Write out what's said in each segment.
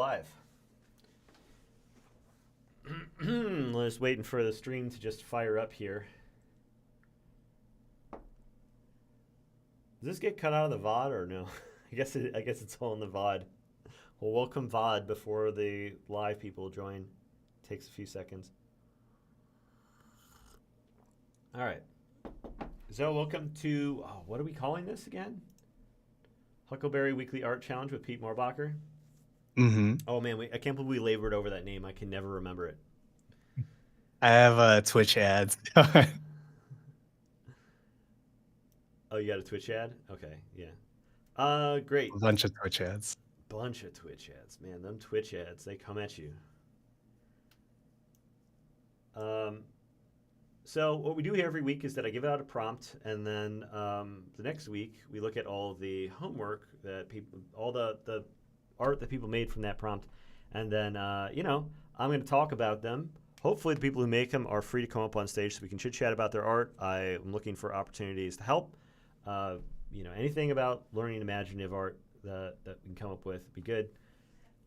live. Just waiting for the stream to just fire up here. Does this get cut out of the VOD or no? I guess it's all in the VOD. Well, welcome VOD before the live people join. Takes a few seconds. All right. So welcome to, what are we calling this again? Huckleberry Weekly Art Challenge with Pete Moorbacher. Mm-hmm. Oh man, I can't believe we labored over that name. I can never remember it. I have Twitch ads. Oh, you got a Twitch ad? Okay, yeah. Great. A bunch of Twitch ads. Bunch of Twitch ads, man. Them Twitch ads, they come at you. So what we do here every week is that I give out a prompt, and then the next week we look at all of the homework that people, all the art that people made from that prompt, and then I'm going to talk about them. Hopefully, the people who make them are free to come up on stage so we can chit chat about their art. I am looking for opportunities to help. Anything about learning imaginative art that we can come up with would be good.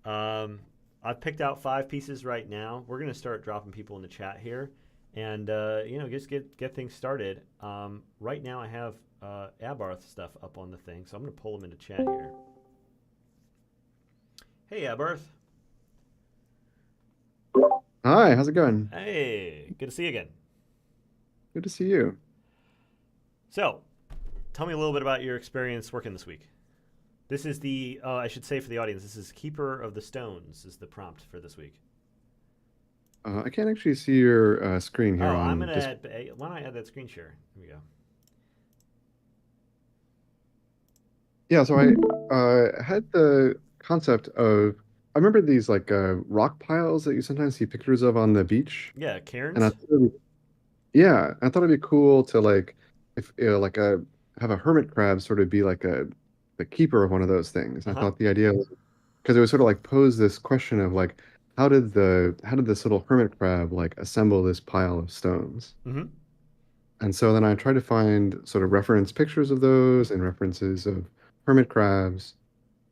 I've picked out 5 pieces right now. We're going to start dropping people in the chat here. And, just get things started. Right now I have Abarth stuff up on the thing, so I'm going to pull them into chat here. Hey, Abarth. Hi, how's it going? Hey, good to see you again. Good to see you. So, tell me a little bit about your experience working this week. This is the, I should say for the audience, this is Keeper of the Stones is the prompt for this week. I can't actually see your screen here. I'm going to add, why don't I add that screen share? Here we go. Yeah, so I had the concept of, I remember these like rock piles that you sometimes see pictures of on the beach. Yeah, cairns. And I thought it'd be cool to like, if have a hermit crab sort of be like the keeper of one of those things. I thought the idea was, because it would sort of like pose this question of like, how did this little hermit crab like assemble this pile of stones? Mm-hmm. And so then I tried to find sort of reference pictures of those and references of hermit crabs.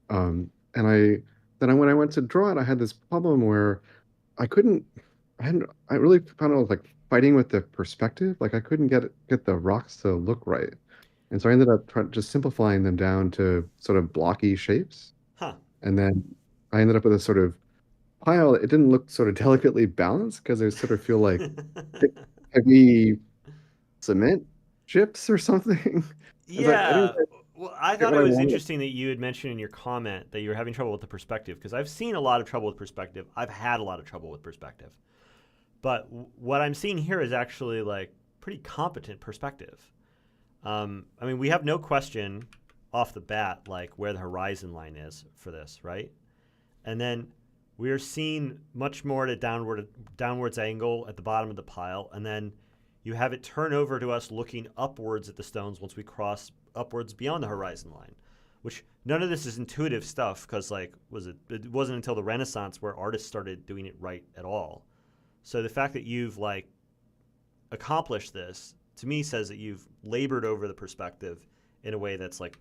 And when I went to draw it, I had this problem where I really found I was like fighting with the perspective. Like I couldn't get the rocks to look right. And so I ended up just simplifying them down to sort of blocky shapes. Huh. And then I ended up with a sort of pile. It didn't look sort of delicately balanced because it sort of feel like heavy cement chips or something. Yeah. Well, I thought it was interesting that you had mentioned in your comment that you were having trouble with the perspective, because I've seen a lot of trouble with perspective. I've had a lot of trouble with perspective. But what I'm seeing here is actually like pretty competent perspective. We have no question off the bat like where the horizon line is for this, right? And then we are seeing much more at a downwards angle at the bottom of the pile, and then you have it turn over to us looking upwards at the stones once we cross upwards beyond the horizon line, which none of this is intuitive stuff because it wasn't until the Renaissance where artists started doing it right at all. So the fact that you've like accomplished this to me says that you've labored over the perspective in a way that's like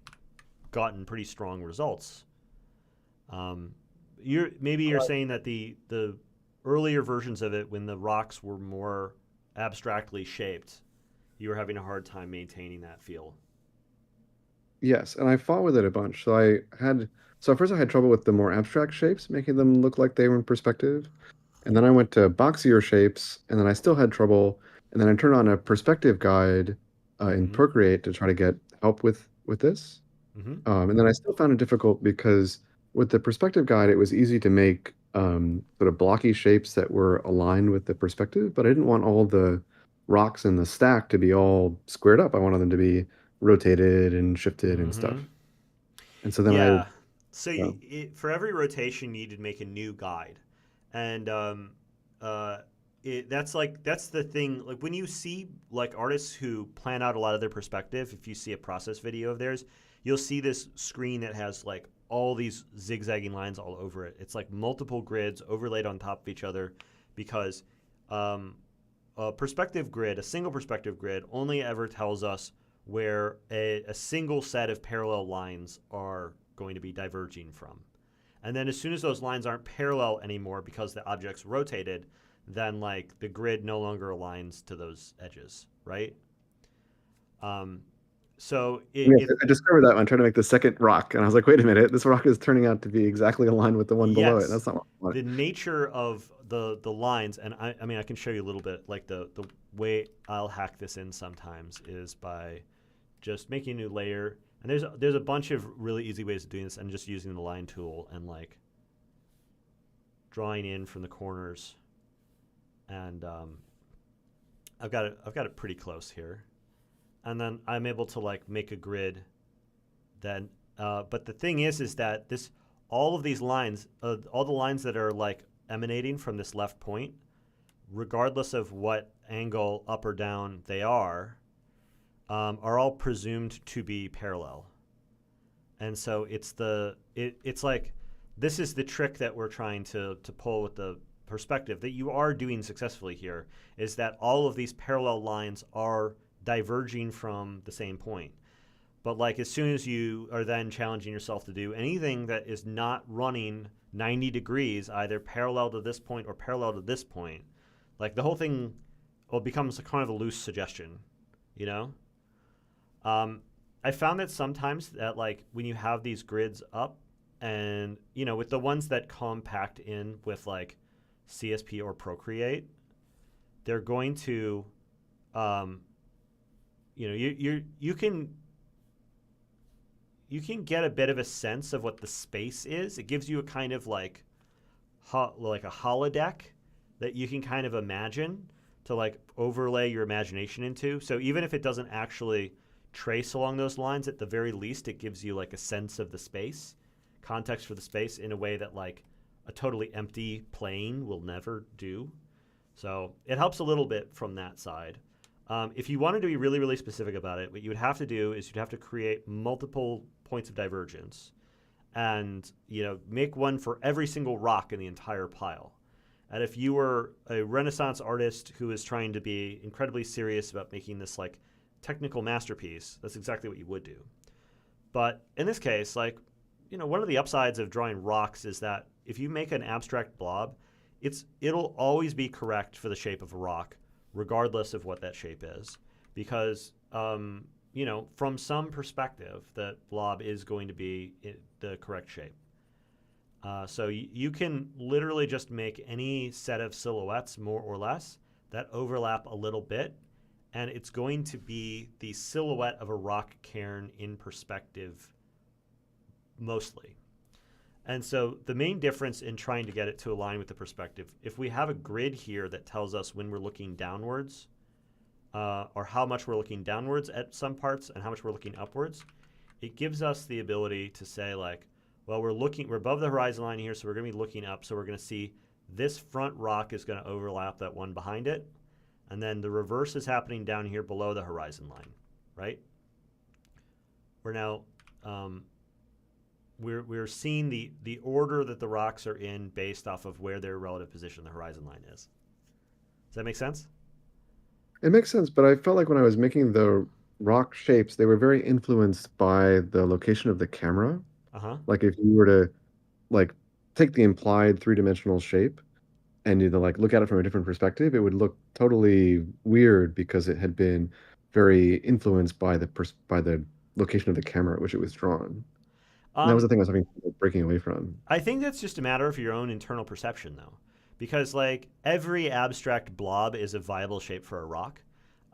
gotten pretty strong results. You're saying that the earlier versions of it, when the rocks were more abstractly shaped, you were having a hard time maintaining that feel. Yes, and I fought with it a bunch. So at first I had trouble with the more abstract shapes, making them look like they were in perspective. And then I went to boxier shapes, and then I still had trouble. And then I turned on a perspective guide in Procreate to try to get help with this. And then I still found it difficult because with the perspective guide, it was easy to make sort of blocky shapes that were aligned with the perspective, but I didn't want all the rocks in the stack to be all squared up. I wanted them to be rotated and shifted and stuff. And so then for every rotation, you need to make a new guide. And that's the thing. Like when you see like artists who plan out a lot of their perspective, if you see a process video of theirs, you'll see this screen that has like all these zigzagging lines all over it. It's like multiple grids overlaid on top of each other because a single perspective grid only ever tells us where a single set of parallel lines are going to be diverging from. And then as soon as those lines aren't parallel anymore because the object's rotated, then like the grid no longer aligns to those edges, right? So I discovered that when I tried to make the second rock, and I was like, wait a minute, this rock is turning out to be exactly aligned with the one below it. yes, That's not what I the wanted. nature of the lines, and I mean I can show you a little bit, like the way I'll hack this in sometimes is by just making a new layer. And there's a bunch of really easy ways of doing this, and just using the line tool and like drawing in from the corners. And I've got it pretty close here. And then I'm able to like make a grid. Then, but the thing is that all of these lines, all the lines that are like emanating from this left point, regardless of what angle up or down they are all presumed to be parallel. And so it's like, this is the trick that we're trying to pull with the perspective that you are doing successfully here, is that all of these parallel lines are diverging from the same point. But like as soon as you are then challenging yourself to do anything that is not running 90 degrees, either parallel to this point or parallel to this point, like the whole thing becomes a kind of a loose suggestion, you know? I found that sometimes that like when you have these grids up, and you know, with the ones that compact in with like CSP or Procreate, they're going to you know, you can get a bit of a sense of what the space is. It gives you a kind of like a holodeck that you can kind of imagine to like overlay your imagination into. So even if it doesn't actually trace along those lines, at the very least it gives you like a sense of the space, context for the space, in a way that like a totally empty plane will never do. So it helps a little bit from that side. If you wanted to be really, really specific about it, what you would have to do is you'd have to create multiple points of divergence, and you know, make one for every single rock in the entire pile. And if you were a Renaissance artist who is trying to be incredibly serious about making this like technical masterpiece, that's exactly what you would do. But in this case, like, you know, one of the upsides of drawing rocks is that if you make an abstract blob, it'll always be correct for the shape of a rock, regardless of what that shape is, because you know, from some perspective, that blob is going to be the correct shape. So you can literally just make any set of silhouettes, more or less, that overlap a little bit, and it's going to be the silhouette of a rock cairn in perspective mostly. And so the main difference in trying to get it to align with the perspective, if we have a grid here that tells us when we're looking downwards, or how much we're looking downwards at some parts and how much we're looking upwards, it gives us the ability to say like, well, we're above the horizon line here, so we're going to be looking up, so we're going to see this front rock is going to overlap that one behind it, and then the reverse is happening down here below the horizon line, right? We're now we're seeing the order that the rocks are in based off of where their relative position the horizon line is. Does that make sense? It makes sense, but I felt like when I was making the rock shapes, they were very influenced by the location of the camera. Uh-huh. Like if you were to like take the implied three-dimensional shape and you like look at it from a different perspective, it would look totally weird because it had been very influenced by the location of the camera at which it was drawn. And that was the thing I was having trouble breaking away from. I think that's just a matter of your own internal perception, though, because like every abstract blob is a viable shape for a rock,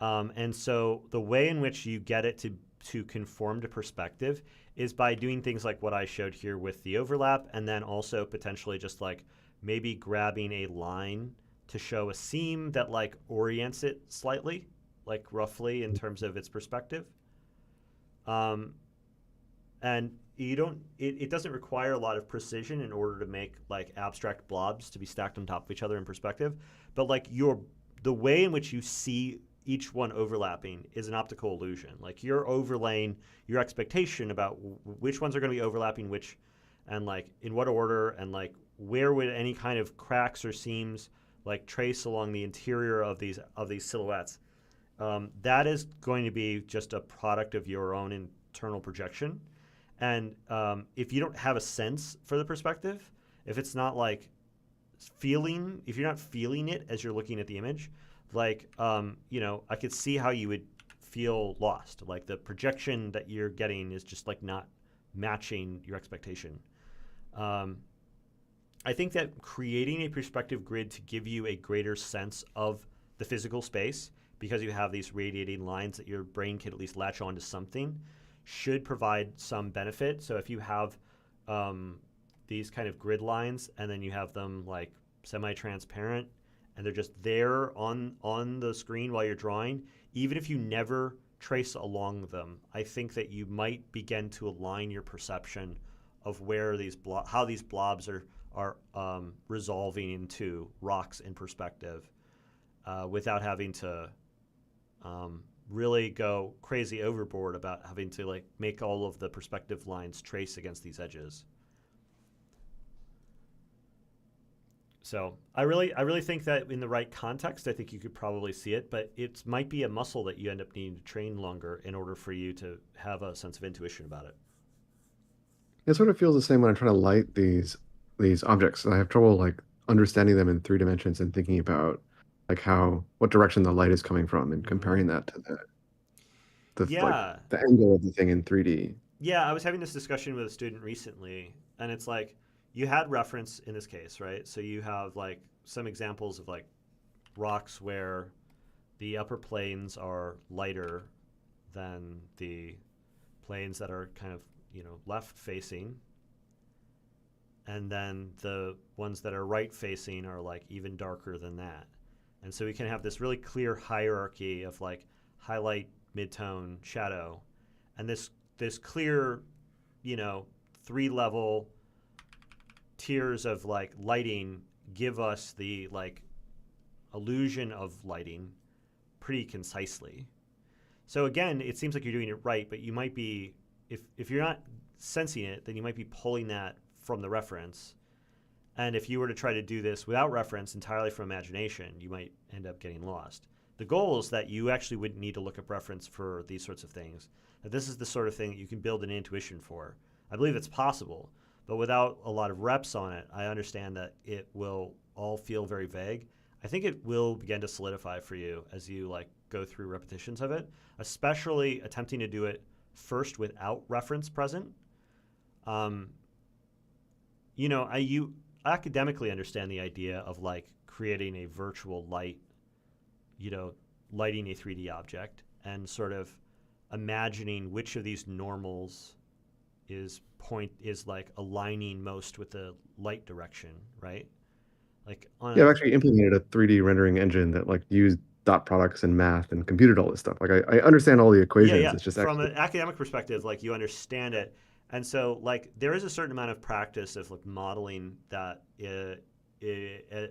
and so the way in which you get it to conform to perspective is by doing things like what I showed here with the overlap, and then also potentially just like maybe grabbing a line to show a seam that like orients it slightly, like roughly in terms of its perspective. And it doesn't require a lot of precision in order to make like abstract blobs to be stacked on top of each other in perspective, but like the way in which you see each one overlapping is an optical illusion. Like you're overlaying your expectation about which ones are going to be overlapping which, and like in what order, and like where would any kind of cracks or seams like trace along the interior of these silhouettes. That is going to be just a product of your own internal projection. And if you don't have a sense for the perspective, if it's not like feeling, if you're not feeling it as you're looking at the image, like, you know, I could see how you would feel lost. Like the projection that you're getting is just like not matching your expectation. I think that creating a perspective grid to give you a greater sense of the physical space, because you have these radiating lines that your brain can at least latch on to something, should provide some benefit. So if you have these kind of grid lines and then you have them like semi-transparent and they're just there on the screen while you're drawing, even if you never trace along them, I think that you might begin to align your perception of where these how these blobs are resolving into rocks in perspective, without having to really go crazy overboard about having to like make all of the perspective lines trace against these edges. So I really think that in the right context, I think you could probably see it, but it might be a muscle that you end up needing to train longer in order for you to have a sense of intuition about it. It sort of feels the same when I'm trying to light these objects. I have trouble like understanding them in 3 dimensions and thinking about like what direction the light is coming from and comparing that to Yeah. the angle of the thing in 3D. Yeah, I was having this discussion with a student recently, and it's like you had reference in this case, right? So you have like some examples of like rocks where the upper planes are lighter than the planes that are kind of, you know, left facing. And then the ones that are right facing are like even darker than that. And so we can have this really clear hierarchy of like highlight, midtone, shadow. And this clear, you know, 3-level tiers of like lighting give us the like illusion of lighting pretty concisely. So again, it seems like you're doing it right, but you might be, if you're not sensing it, then you might be pulling that from the reference. And if you were to try to do this without reference, entirely from imagination, you might end up getting lost. The goal is that you actually wouldn't need to look up reference for these sorts of things. That this is the sort of thing that you can build an intuition for. I believe it's possible, but without a lot of reps on it, I understand that it will all feel very vague. I think it will begin to solidify for you as you like go through repetitions of it, especially attempting to do it first without reference present. You know, you academically understand the idea of like creating a virtual light, you know, lighting a 3D object and sort of imagining which of these normals is like aligning most with the light direction, right? Like Yeah, I've actually implemented a 3D rendering engine that like used dot products and math and computed all this stuff. Like I understand all the equations. Yeah. It's just from actually an academic perspective, like you understand it. And so like there is a certain amount of practice of like modeling that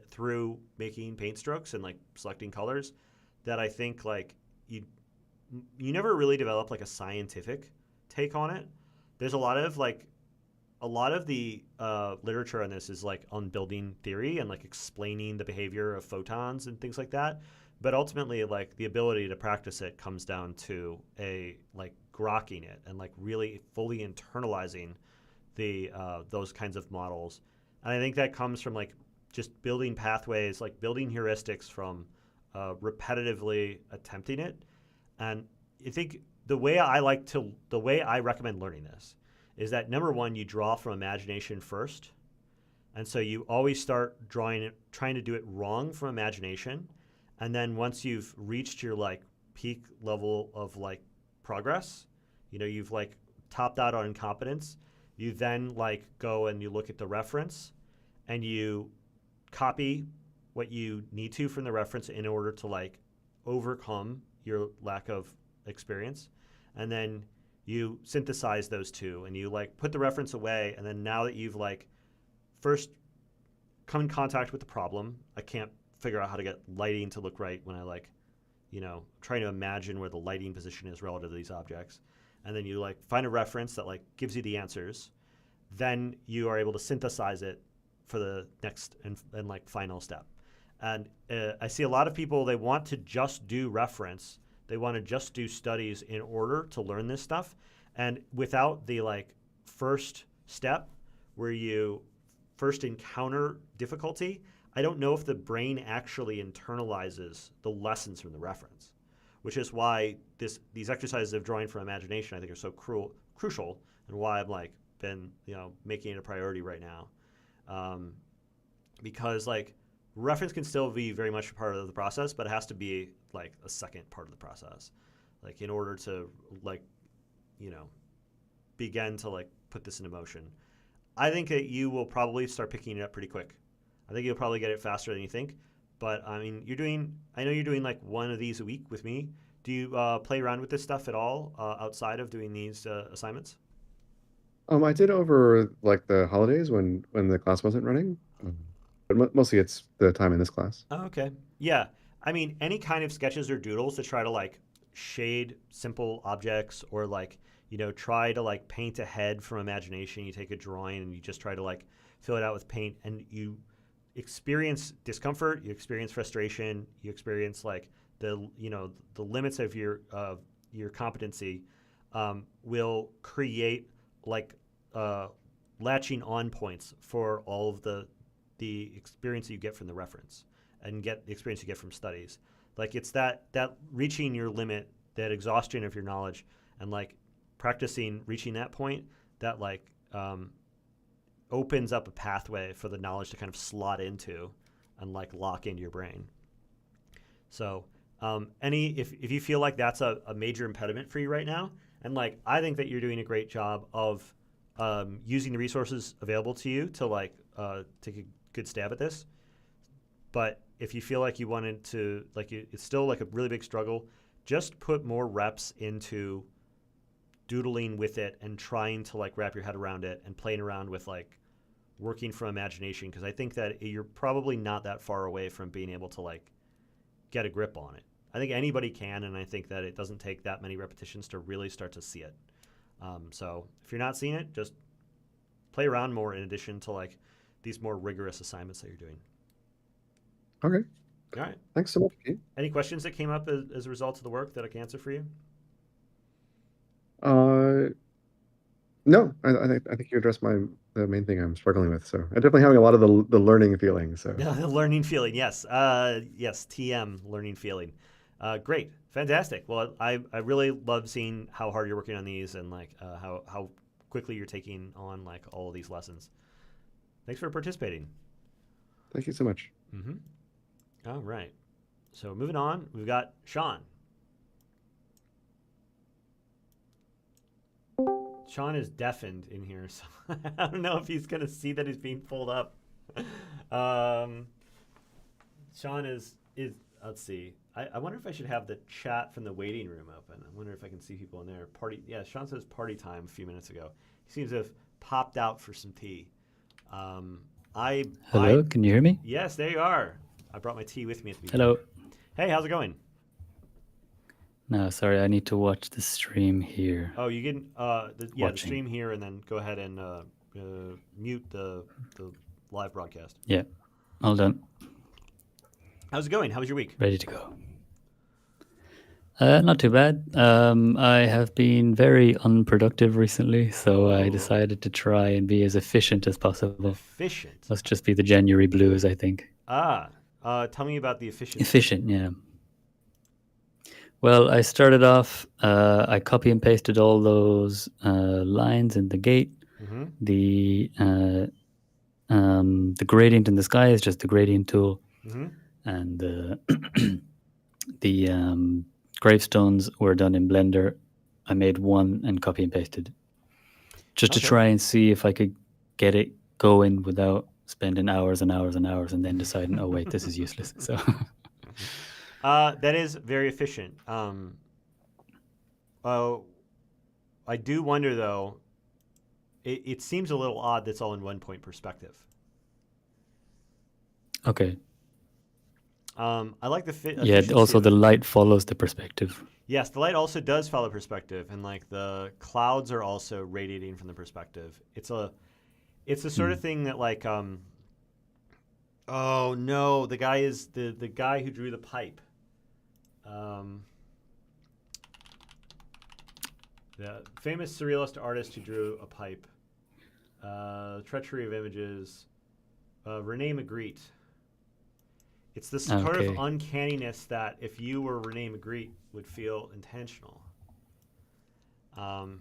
through making paint strokes and like selecting colors that I think like you never really develop like a scientific take on it. There's a lot of the literature on this is like on building theory and like explaining the behavior of photons and things like that. But ultimately, like the ability to practice it comes down to a like grokking it and like really fully internalizing the those kinds of models. And I think that comes from like just building pathways, like building heuristics from repetitively attempting it. And I think the way I recommend learning this is that number one, you draw from imagination first. And so you always start trying to do it wrong from imagination. And then once you've reached your like peak level of like progress, you know, you've like topped out on incompetence, you then like go and you look at the reference and you copy what you need to from the reference in order to like overcome your lack of experience. And then you synthesize those two and you like put the reference away. And then now that you've like first come in contact with the problem, I can't figure out how to get lighting to look right when I like, you know, trying to imagine where the lighting position is relative to these objects. And then you like find a reference that like gives you the answers. Then you are able to synthesize it for the next and like final step. And I see a lot of people, they want to just do reference. They want to just do studies in order to learn this stuff. And without the like first step where you first encounter difficulty, I don't know if the brain actually internalizes the lessons from the reference, which is why these exercises of drawing from imagination I think are so crucial, and why I've like been making it a priority right now, because like reference can still be very much a part of the process, but it has to be like a second part of the process, like in order to like begin to like put this into motion. I think that you will probably start picking it up pretty quick. I think you'll probably get it faster than you think. But I mean, I know you're doing like one of these a week with me. Do you play around with this stuff at all outside of doing these assignments? I did over like the holidays when the class wasn't running, but mostly it's the time in this class. Oh, okay. Yeah. I mean, any kind of sketches or doodles to try to like shade simple objects, or like, try to like paint a head from imagination. You take a drawing and you just try to like fill it out with paint, and you experience discomfort, you experience frustration, you experience like the limits of your competency, will create like latching on points for all of the experience that you get from the reference and get the experience you get from studies. Like it's that reaching your limit, that exhaustion of your knowledge, and like practicing reaching that point that like opens up a pathway for the knowledge to kind of slot into and like lock into your brain. So if you feel like that's a major impediment for you right now, and like I think that you're doing a great job of using the resources available to you to like take a good stab at this. But if you feel like you wanted to, like it's still like a really big struggle, just put more reps into doodling with it and trying to like wrap your head around it and playing around with like working from imagination, because I think that you're probably not that far away from being able to like get a grip on it. I think anybody can, and I think that it doesn't take that many repetitions to really start to see it. So if you're not seeing it, just play around more in addition to like these more rigorous assignments that you're doing. Okay. All right. Thanks so much, Pete. Any questions that came up as a result of the work that I can answer for you? No, I think you addressed the main thing I'm struggling with. So I'm definitely having a lot of the learning feeling. So The learning feeling, yes. Yes, TM, learning feeling. Great, fantastic. Well, I really love seeing how hard you're working on these, and like how quickly you're taking on like all of these lessons. Thanks for participating. thank you so much. Mm-hmm. All right. So moving on, we've got Sean. Sean is deafened in here, so I don't know if he's going to see that he's being pulled up. Sean is let's see. I wonder if I should have the chat from the waiting room open. I wonder if I can see people in there. Party. Yeah, Sean says party time a few minutes ago. He seems to have popped out for some tea. Hello, can you hear me? Yes, there you are. I brought my tea with me at the beginning. Hello. Hey, how's it going? No, sorry, I need to watch the stream here. Oh, you can the Watching. stream here, and then go ahead and mute the live broadcast. Yeah, all done. How's it going? How was your week? Ready to go. Not too bad. I have been very unproductive recently, so I decided to try and be as efficient as possible. Efficient. Must just be the January blues, I think. Tell me about the efficiency. Efficient, yeah. Well, I started off, I copy and pasted all those lines in the gate. Mm-hmm. The gradient in the sky is just the gradient tool. Mm-hmm. And the gravestones were done in Blender. I made one and copy and pasted just to try and see if I could get it going without spending hours and hours and hours and then deciding, oh wait, this is useless. So that is very efficient. I do wonder though. It seems a little odd that's all in 1 point perspective. okay. I like the Yeah. efficiency Also, of the it. light follows the perspective. Yes, the light also does follow perspective, and like the clouds are also radiating from the perspective. It's the sort of thing that like oh no, the guy is the guy who drew the pipe. The famous surrealist artist who drew a pipe. Treachery of Images. Rene Magritte. It's this sort of Okay. uncanniness that if you were Rene Magritte would feel intentional. Oh,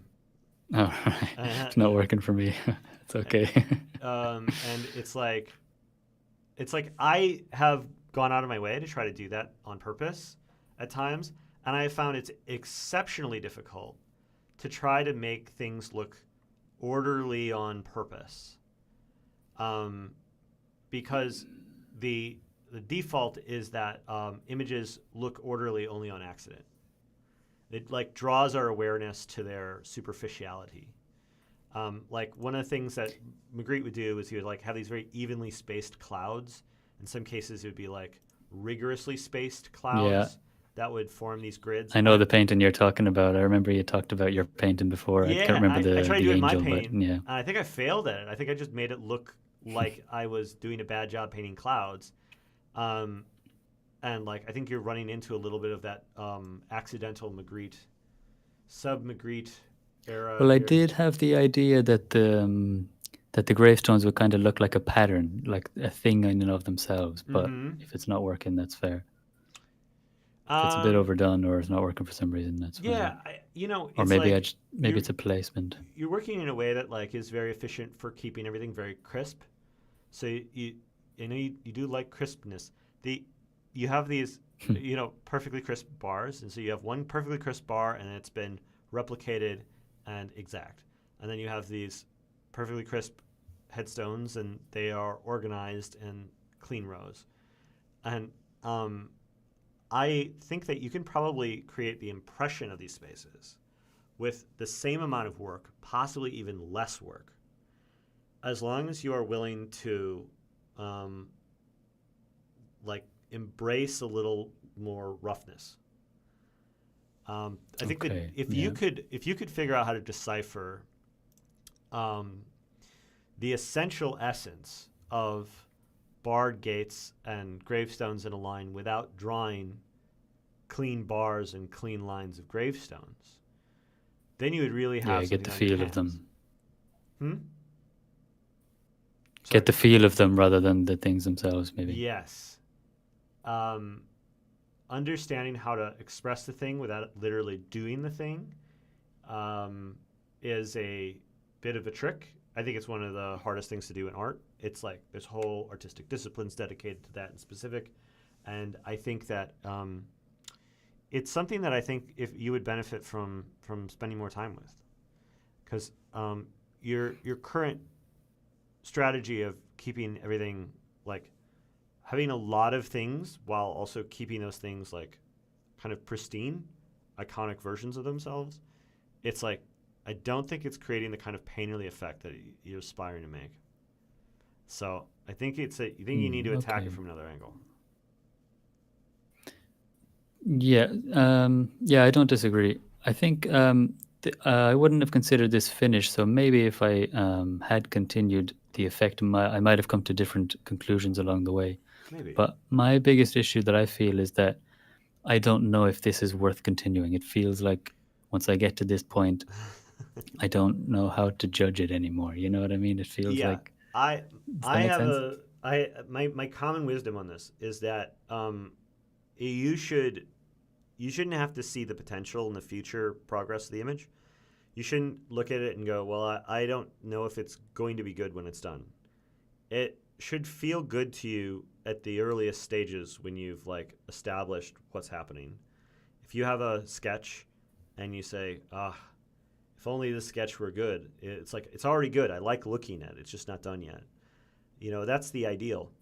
it's not working for me. It's okay. And it's like I have gone out of my way to try to do that on purpose at times, and I have found it's exceptionally difficult to try to make things look orderly on purpose, because the default is that images look orderly only on accident. It like draws our awareness to their superficiality. Like one of the things that Magritte would do is he would like have these very evenly spaced clouds. In some cases, it would be like rigorously spaced clouds that would form these grids. I know the painting you're talking about. I remember you talked about your painting before. I can't remember I the tried to do it in my angel, paint. but yeah. And I think I failed at it. I think I just made it look like I was doing a bad job painting clouds. And like I think you're running into a little bit of that accidental Magritte, sub-Magritte era. Well, I here. did have the idea that the gravestones would kind of look like a pattern, like a thing in and of themselves. But if it's not working, that's fair. If it's a bit overdone or it's not working for some reason, that's fine. Yeah, Or it's maybe like maybe it's a placement. you're working in a way that like is very efficient for keeping everything very crisp. So you do like crispness. You have these perfectly crisp bars, and so you have one perfectly crisp bar, and it's been replicated and exact. And then you have these perfectly crisp headstones, and they are organized in clean rows. And I think that you can probably create the impression of these spaces with the same amount of work, possibly even less work, as long as you are willing to like embrace a little more roughness. I think that if you could figure out how to decipher the essential essence of barred gates and gravestones in a line without drawing clean bars and clean lines of gravestones, then you would really have get the something on your feel of hands. them. Get the feel of them rather than the things themselves, maybe. Yes. Understanding how to express the thing without literally doing the thing is a bit of a trick. I think it's one of the hardest things to do in art. It's like there's whole artistic disciplines dedicated to that in specific. And I think that it's something that I think if you would benefit from spending more time with. Because your current strategy of keeping everything like having a lot of things while also keeping those things like kind of pristine, iconic versions of themselves, it's like I don't think it's creating the kind of painterly effect that you're aspiring to make. So I think you need to attack it from another angle. Yeah, I don't disagree. I think I wouldn't have considered this finished, so maybe if I had continued the effect, I might have come to different conclusions along the way. Maybe. But my biggest issue that I feel is that I don't know if this is worth continuing. It feels like once I get to this point, I don't know how to judge it anymore. You know what I mean? It feels like my common wisdom on this is that you shouldn't have to see the potential in the future progress of the image. You shouldn't look at it and go, well, I don't know if it's going to be good when it's done. It should feel good to you at the earliest stages when you've like established what's happening. If you have a sketch and you say, if only this sketch were good, it's like it's already good. I like looking at it. It's just not done yet. That's the ideal.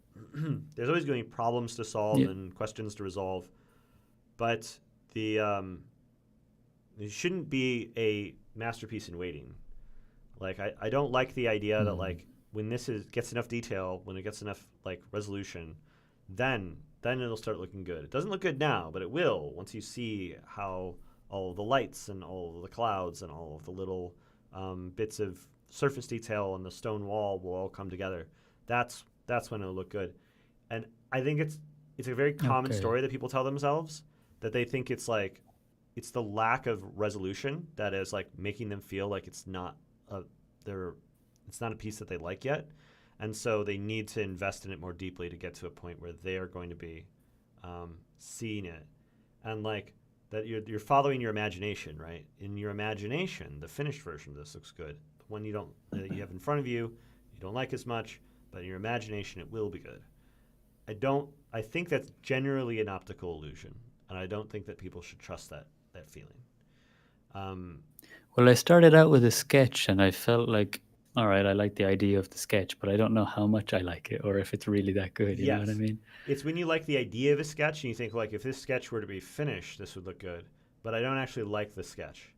There's always going to be problems to solve and questions to resolve, but it shouldn't be a masterpiece in waiting. Like I don't like the idea that like when this gets enough detail, when it gets enough like resolution, then it'll start looking good. It doesn't look good now, but it will once you see how all the lights and all the clouds and all of the little bits of surface detail on the stone wall will all come together. That's when it'll look good. And I think it's a very common story that people tell themselves, that they think it's the lack of resolution that is like making them feel like it's not It's not a piece that they like yet. And so they need to invest in it more deeply to get to a point where they are going to be seeing it. And like that you're following your imagination, right? In your imagination, the finished version of this looks good. The one that you have in front of you, you don't like as much, but in your imagination, it will be good. I think that's generally an optical illusion, and I don't think that people should trust that feeling. Well, I started out with a sketch, and I felt like, all right, I like the idea of the sketch, but I don't know how much I like it or if it's really that good. You know what I Yes. mean? It's when you like the idea of a sketch and you think, like, if this sketch were to be finished, this would look good, but I don't actually like the sketch.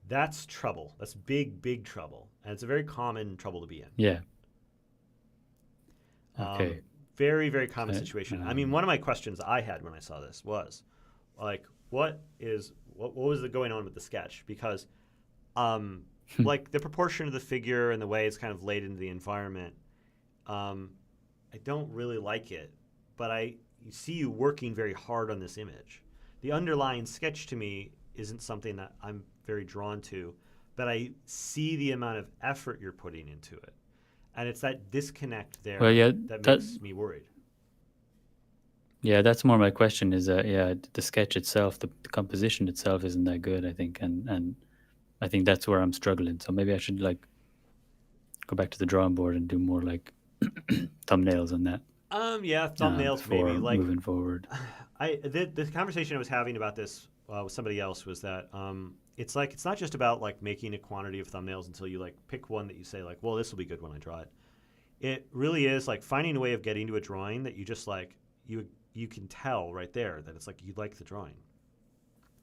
That's trouble. That's big, big trouble, and it's a very common trouble to be in. Yeah. Okay. Very, very common So, situation. I mean, one of my questions I had when I saw this was, like, what was going on with the sketch? Because, like, the proportion of the figure and the way it's kind of laid into the environment, I don't really like it. But I see you working very hard on this image. The underlying sketch to me isn't something that I'm very drawn to, but I see the amount of effort you're putting into it. And it's that disconnect there Well, yeah, that that- makes me worried. Yeah, that's more my question. Is that the sketch itself, the composition itself, isn't that good? I think, and I think that's where I'm struggling. So maybe I should like go back to the drawing board and do more like thumbnails on that. Yeah, thumbnails for maybe. Like, moving forward. the conversation I was having about this with somebody else was that it's like it's not just about like making a quantity of thumbnails until you like pick one that you say like, well, this will be good when I draw it. It really is like finding a way of getting to a drawing that you just like you can tell right there that it's like you like the drawing.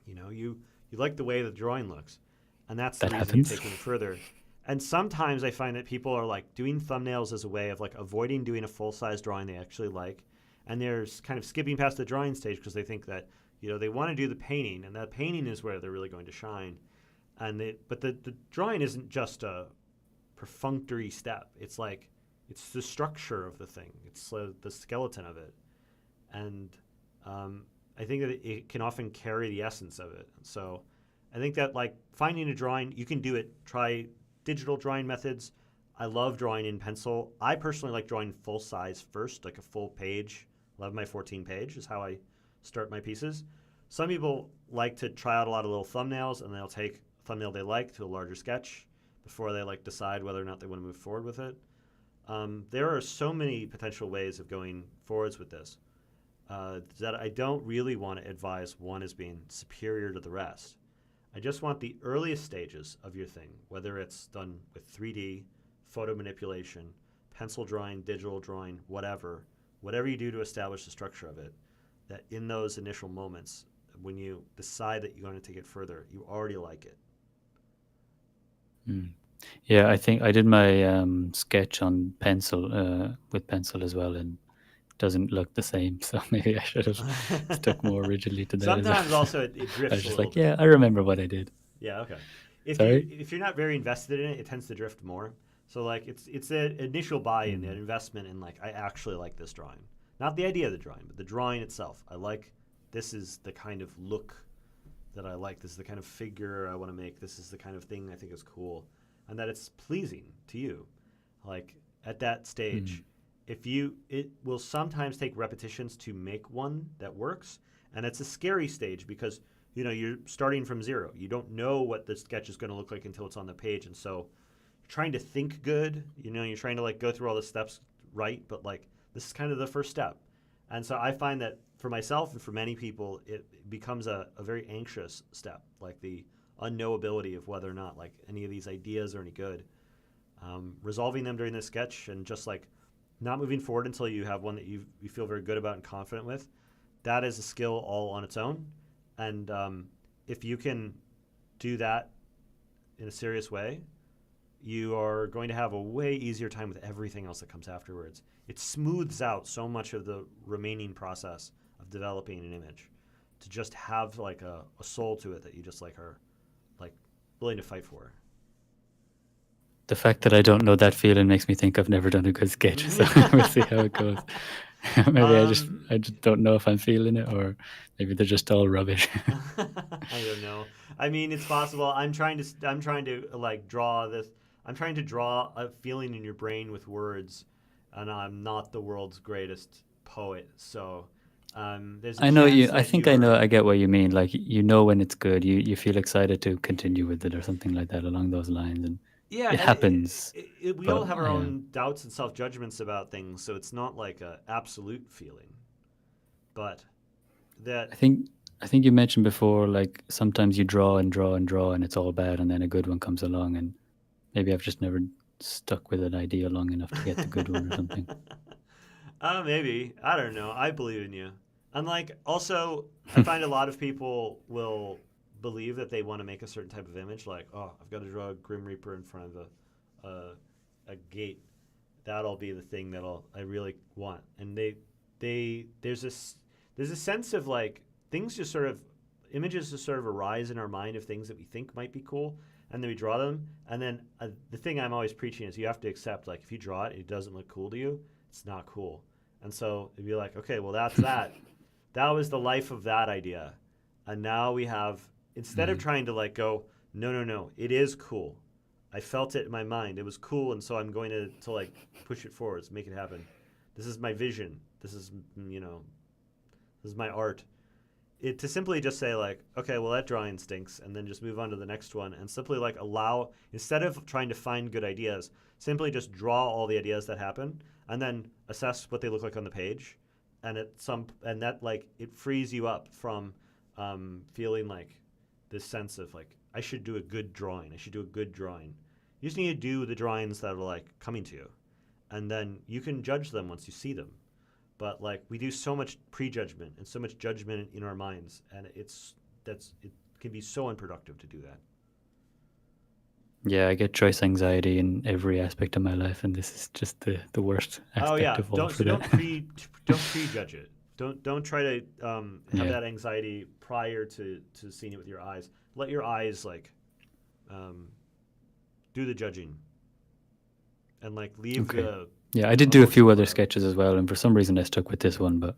You know, you like the way the drawing looks, and that's the That reason you're happens. taking it further. And sometimes I find that people are like doing thumbnails as a way of like avoiding doing a full-size drawing they actually like, and they're kind of skipping past the drawing stage because they think that they want to do the painting, and that painting is where they're really going to shine. But the drawing isn't just a perfunctory step. It's like it's the structure of the thing. It's the skeleton of it, and I think that it can often carry the essence of it. So I think that like finding a drawing, you can do it. Try digital drawing methods. I love drawing in pencil. I personally like drawing full size first, like a full page. 11 by 14 page is how I start my pieces. Some people like to try out a lot of little thumbnails, and they'll take a thumbnail they like to a larger sketch before they like decide whether or not they want to move forward with it. There are so many potential ways of going forwards with this that I don't really want to advise one as being superior to the rest. I just want the earliest stages of your thing, whether it's done with 3D, photo manipulation, pencil drawing, digital drawing, whatever you do to establish the structure of it, that in those initial moments, when you decide that you're going to take it further, you already like it. Yeah, I think I did my sketch on pencil with pencil as well, and it doesn't look the same. So maybe I should have stuck more rigidly to that. Sometimes also it I drifts was a just little like, bit. yeah, I remember what I did. Yeah, okay. Sorry? If you're not very invested in it, it tends to drift more. So like it's an initial buy-in, an investment in like I actually like this drawing, not the idea of the drawing, but the drawing itself. I like this is the kind of look that I like. This is the kind of figure I want to make. This is the kind of thing I think is cool, and that it's pleasing to you. Like at that stage, it will sometimes take repetitions to make one that works, and it's a scary stage because you're starting from zero. You don't know what the sketch is going to look like until it's on the page, and so you're trying to think good. You're trying to like go through all the steps right, but like this is kind of the first step. And so I find that for myself and for many people, it becomes a very anxious step, like the unknowability of whether or not like any of these ideas are any good. Resolving them during the sketch and just like not moving forward until you have one that you feel very good about and confident with, that is a skill all on its own. And if you can do that in a serious way, you are going to have a way easier time with everything else that comes afterwards. It smooths out so much of the remaining process of developing an image to just have like a soul to it that you just like are like willing to fight for. The fact that I don't know that feeling makes me think I've never done a good sketch. So we'll see how it goes. Maybe I just don't know if I'm feeling it, or maybe they're just all rubbish. I don't know. I mean, it's possible. I'm trying to like draw this. I'm trying to draw a feeling in your brain with words, and I'm not the world's greatest poet. So there's a I know chance you. I that think you I know. are- I get what you mean. Like you know when it's good, you feel excited to continue with it or something like that along those lines, and Yeah, it and happens. we all But have our own doubts and self judgments about things, so it's not like a absolute feeling. But that I think you mentioned before, like sometimes you draw and draw and draw, and it's all bad, and then a good one comes along, and maybe I've just never stuck with an idea long enough to get the good one or something. Maybe. I don't know. I believe in you. And like, also, I find a lot of people will believe that they want to make a certain type of image, like, oh, I've got to draw a Grim Reaper in front of a gate. That'll be the thing I really want. And there's a sense of like things just sort of images just sort of arise in our mind of things that we think might be cool, and then we draw them. And then the thing I'm always preaching is you have to accept, like, if you draw it and it doesn't look cool to you, it's not cool. And so it'd be like, okay, well, that's that. That was the life of that idea. And now we have, instead of trying to like go, no, it is cool. I felt it in my mind. It was cool, and so I'm going to like push it forwards, make it happen. This is my vision. This is, this is my art. To simply just say like, okay, well, that drawing stinks, and then just move on to the next one, and simply like allow, instead of trying to find good ideas, simply just draw all the ideas that happen, and then assess what they look like on the page, and that like it frees you up from feeling like this sense of like I should do a good drawing. I should do a good drawing. You just need to do the drawings that are like coming to you, and then you can judge them once you see them. But like we do so much prejudgment and so much judgment in our minds, and it can be so unproductive to do that. Yeah, I get choice anxiety in every aspect of my life, and this is just the worst aspect of all for don't that. don't prejudge it. Don't try to have Yeah. that anxiety prior to seeing it with your eyes. Let your eyes like do the judging, and like leave Okay. the Yeah, I did do a few emotional other part. sketches as well, and for some reason I stuck with this one, but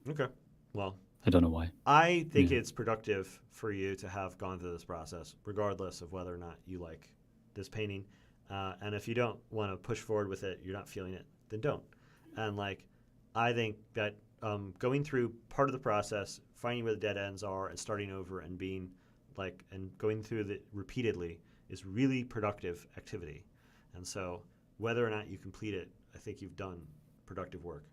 Okay. Well, I don't know why. I think Yeah. it's productive for you to have gone through this process, regardless of whether or not you like this painting. And if you don't want to push forward with it, you're not feeling it, then don't. And like, I think that going through part of the process, finding where the dead ends are, and starting over, and being like, and going through it repeatedly is really productive activity. And so, whether or not you complete it, I think you've done productive work.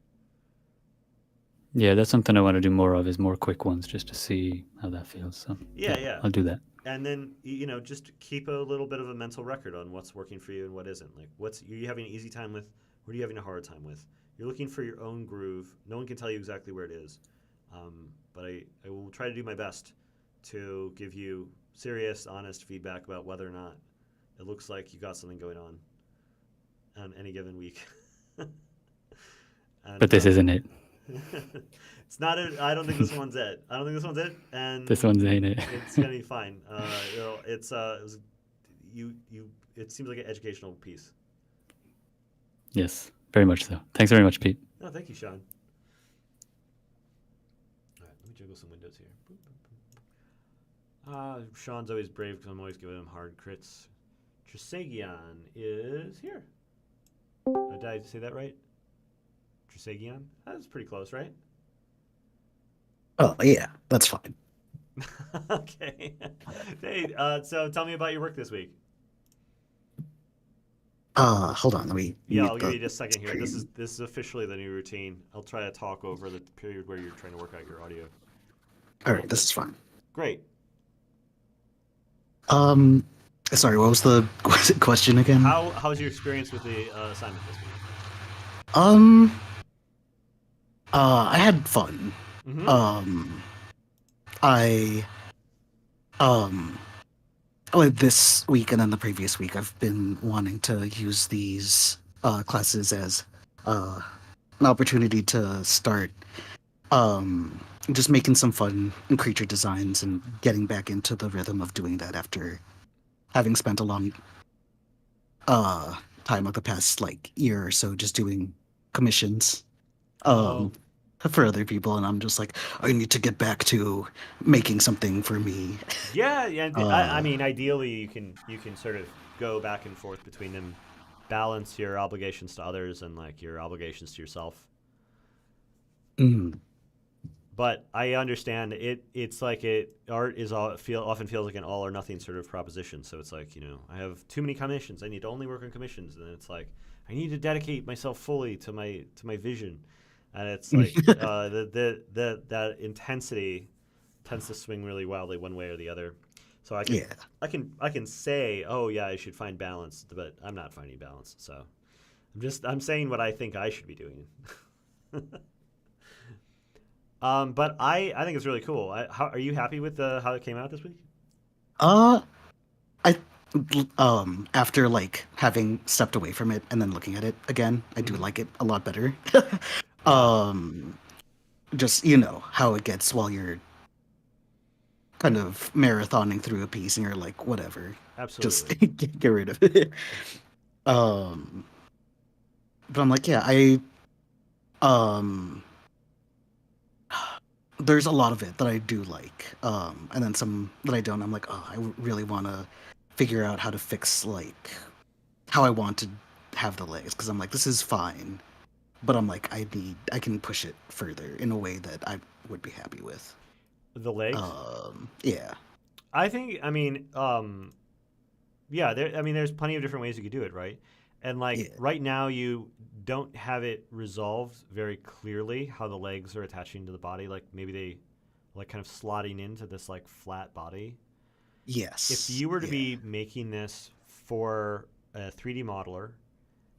Yeah, that's something I want to do more of, is more quick ones, just to see how that feels. So Yeah. I'll do that. And then just keep a little bit of a mental record on what's working for you and what isn't. Like, are you having an easy time with? What are you having a hard time with? You're looking for your own groove. No one can tell you exactly where it is, but I will try to do my best to give you serious, honest feedback about whether or not it looks like you got something going on any given week. And, But this isn't it. It's not it. I don't think this one's it. And This one's ain't it. it's gonna be fine. It seems like an educational piece. Yes, very much so. Thanks very much, Pete. No, thank you, Sean. All right, let me juggle some windows here. Boop, boop, boop. Sean's always brave because I'm always giving him hard crits. Tresagion is here. Did I say that right? Tresagion? That's pretty close, right? Oh, yeah, that's fine. Okay. Hey, so tell me about your work this week. Hold on, let me. Yeah, mute I'll give the you just a second here. screen. This is officially the new routine. I'll try to talk over the period where you're trying to work out your audio. All right, this is fine. Great. Sorry, what was the question again? How's your experience with the assignment this week? I had fun. Mm-hmm. This week and then the previous week, I've been wanting to use these classes as an opportunity to start just making some fun creature designs and getting back into the rhythm of doing that after having spent a long time of the past year or so just doing commissions. Oh. for other people, and I'm just like, I need to get back to making something for me. Yeah, yeah. I Uh, mean, ideally, you can sort of go back and forth between them, balance your obligations to others and like your obligations to yourself. mm, But I understand it. It's like art is often feels like an all or nothing sort of proposition. So it's like, I have too many commissions. I need to only work on commissions, and it's like I need to dedicate myself fully to my vision, and it's like that intensity tends to swing really wildly one way or the other. So yeah. I can say, oh yeah, I should find balance, but I'm not finding balance. So I'm saying what I think I should be doing. But I think it's really cool. How are you happy with how it came out this week? Uh, I after like having stepped away from it and then looking at it again, I do like it a lot better. um, just how it gets while you're kind of marathoning through a piece and you're like, whatever, just Absolutely. get rid of it. Um, but I'm like, yeah, um, there's a lot of it that I do like, and then some that I don't. I'm like, oh, I really want to figure out how to fix like how I want to have the legs, because I'm like, this is fine, but I'm like, I can push it further in a way that I would be happy with. The legs. Yeah. I think. I mean, yeah. There's plenty of different ways you could do it, right? And like Yeah. right now, you don't have it resolved very clearly how the legs are attaching to the body. Like maybe they like kind of slotting into this like flat body. Yes. If you were to Yeah. be making this for a 3D modeler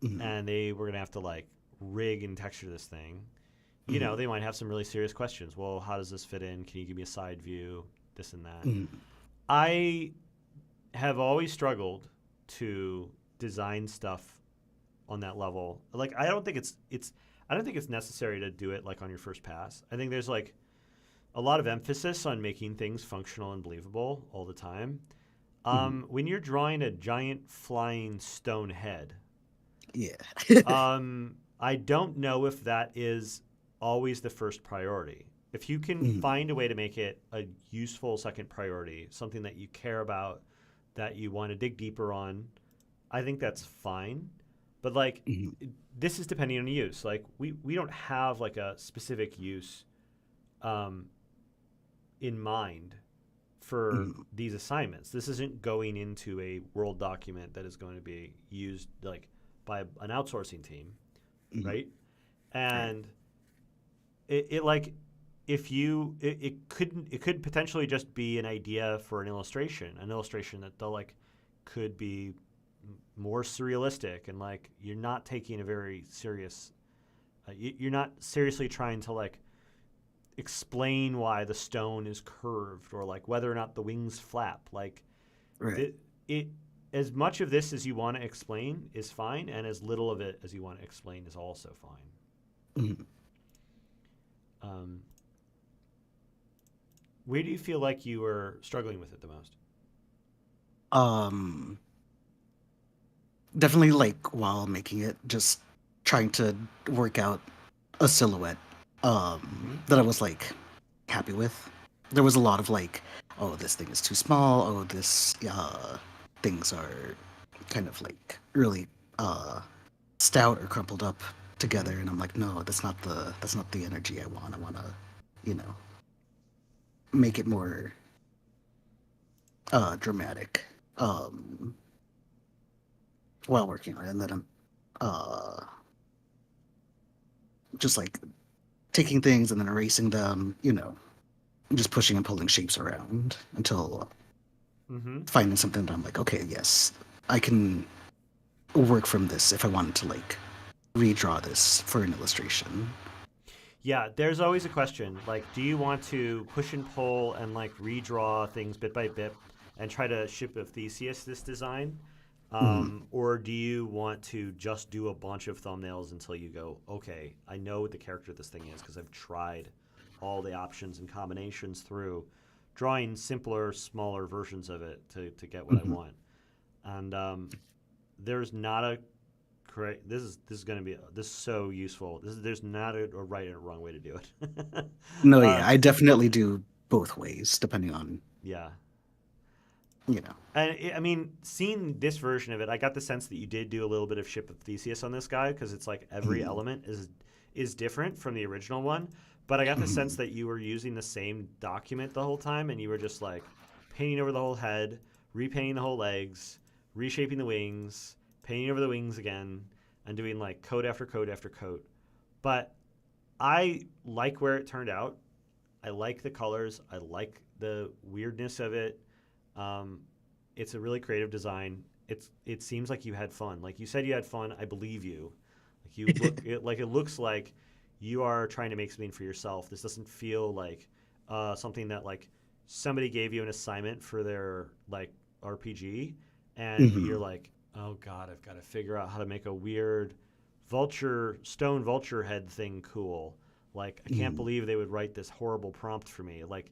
Mhm. and they were gonna have to like rig and texture this thing, Mhm. they might have some really serious questions. Well, how does this fit in? Can you give me a side view? This and that. Mhm. I have always struggled to design stuff on that level. Like I don't think it's necessary to do it like on your first pass. I think there's like a lot of emphasis on making things functional and believable all the time. When you're drawing a giant flying stone head, Yeah. I don't know if that is always the first priority. If you can Mhm. find a way to make it a useful second priority, something that you care about, that you want to dig deeper on, I think that's fine. But like Mhm. this is depending on use. Like we don't have like a specific use in mind for Mhm. these assignments. This isn't going into a Word document that is going to be used like by an outsourcing team, Mhm. right? And it like if you it could potentially just be an idea for an illustration that they'll like could be more surrealistic, and like you're not taking a very serious you're not seriously trying to like explain why the stone is curved or like whether or not the wings flap. Like Right. it as much of this as you want to explain is fine, and as little of it as you want to explain is also fine. Mhm. Where do you feel like you were struggling with it the most? Um, Definitely like while making it, just trying to work out a silhouette that I was like happy with. There was a lot of like, oh, this thing is too small. Oh, this things are kind of like really stout or crumpled up together, and I'm like, no, that's not the energy I want. I want to, you know, make it more dramatic while working on it, and then I'm just like taking things and then erasing them, just pushing and pulling shapes around until Mm-hmm. finding something that I'm like, okay, yes, I can work from this if I wanted to like redraw this for an illustration. Yeah, there's always a question. Like, do you want to push and pull and like redraw things bit by bit and try to ship a Theseus this design? Or do you want to just do a bunch of thumbnails until you go, okay, I know what the character of this thing is because I've tried all the options and combinations through drawing simpler, smaller versions of it to get what I want. And there's not a great. This is going to be this is so useful. There's not a right and a wrong way to do it. No, yeah, I definitely do both ways, depending on, Yeah. you know. And I mean, seeing this version of it, I got the sense that you did do a little bit of Ship of Theseus on this guy because it's like every element is different from the original one. But I got the sense that you were using the same document the whole time, and you were just like painting over the whole head, repainting the whole legs, reshaping the wings, painting over the wings again, and doing like coat after coat after coat. But I like where it turned out. I like the colors. I like the weirdness of it. It's a really creative design. It seems like you had fun. Like you said, you had fun. I believe you. Like you look it looks like you are trying to make something for yourself. This doesn't feel like something that like somebody gave you an assignment for their like RPG, and you're like, oh god, I've got to figure out how to make a weird stone vulture head thing cool. Like, I can't believe they would write this horrible prompt for me. Like,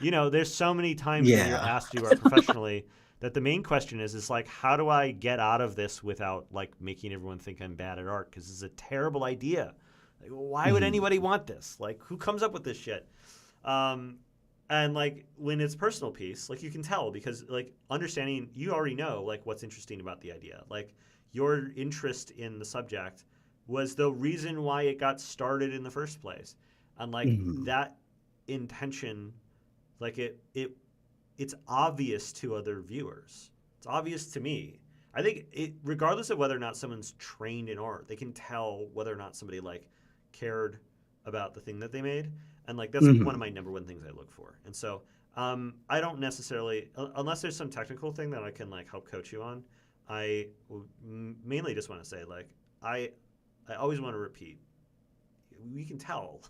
there's so many times when you're asked to do art professionally that the main question is like, how do I get out of this without like making everyone think I'm bad at art? Because it's a terrible idea. Like, why would anybody want this? Like, who comes up with this shit? And like when it's personal piece, like you can tell because like understanding, you already know like what's interesting about the idea. Like your interest in the subject was the reason why it got started in the first place. And like that intention, like it's obvious to other viewers. It's obvious to me. I think regardless of whether or not someone's trained in art, they can tell whether or not somebody like cared about the thing that they made. And like that's one of my number one things I look for. And so I don't necessarily, unless there's some technical thing that I can like help coach you on, I mainly just want to say like I always want to repeat. We can tell.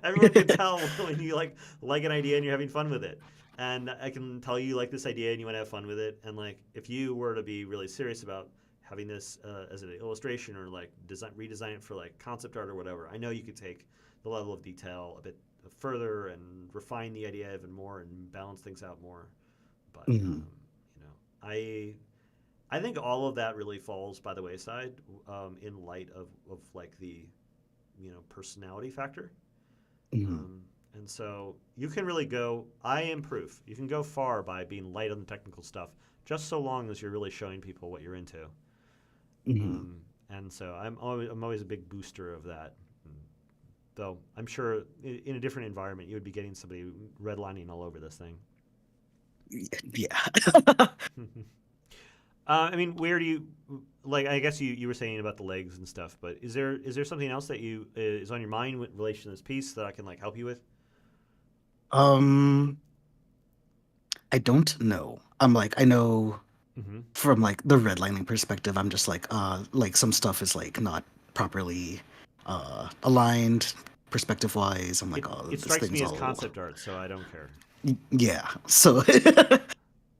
Everyone can tell when you like an idea and you're having fun with it. And I can tell you like this idea and you want to have fun with it. And like if you were to be really serious about having this as an illustration or like redesign it for like concept art or whatever, I know you could take the level of detail a bit further and refine the idea even more and balance things out more. But I think all of that really falls by the wayside in light of like the personality factor. And so you can really go, I am proof. You can go far by being light on the technical stuff, just so long as you're really showing people what you're into. And so I'm always a big booster of that. Though I'm sure in a different environment, you would be getting somebody redlining all over this thing. Yeah. I mean, where do you like? I guess you were saying about the legs and stuff, but is there something else that is on your mind with relation to this piece that I can like help you with? I don't know. I'm like, I know from like the redlining perspective, I'm just like some stuff is like not properly aligned perspective wise. I'm like, it strikes me as concept art, so I don't care. Yeah. So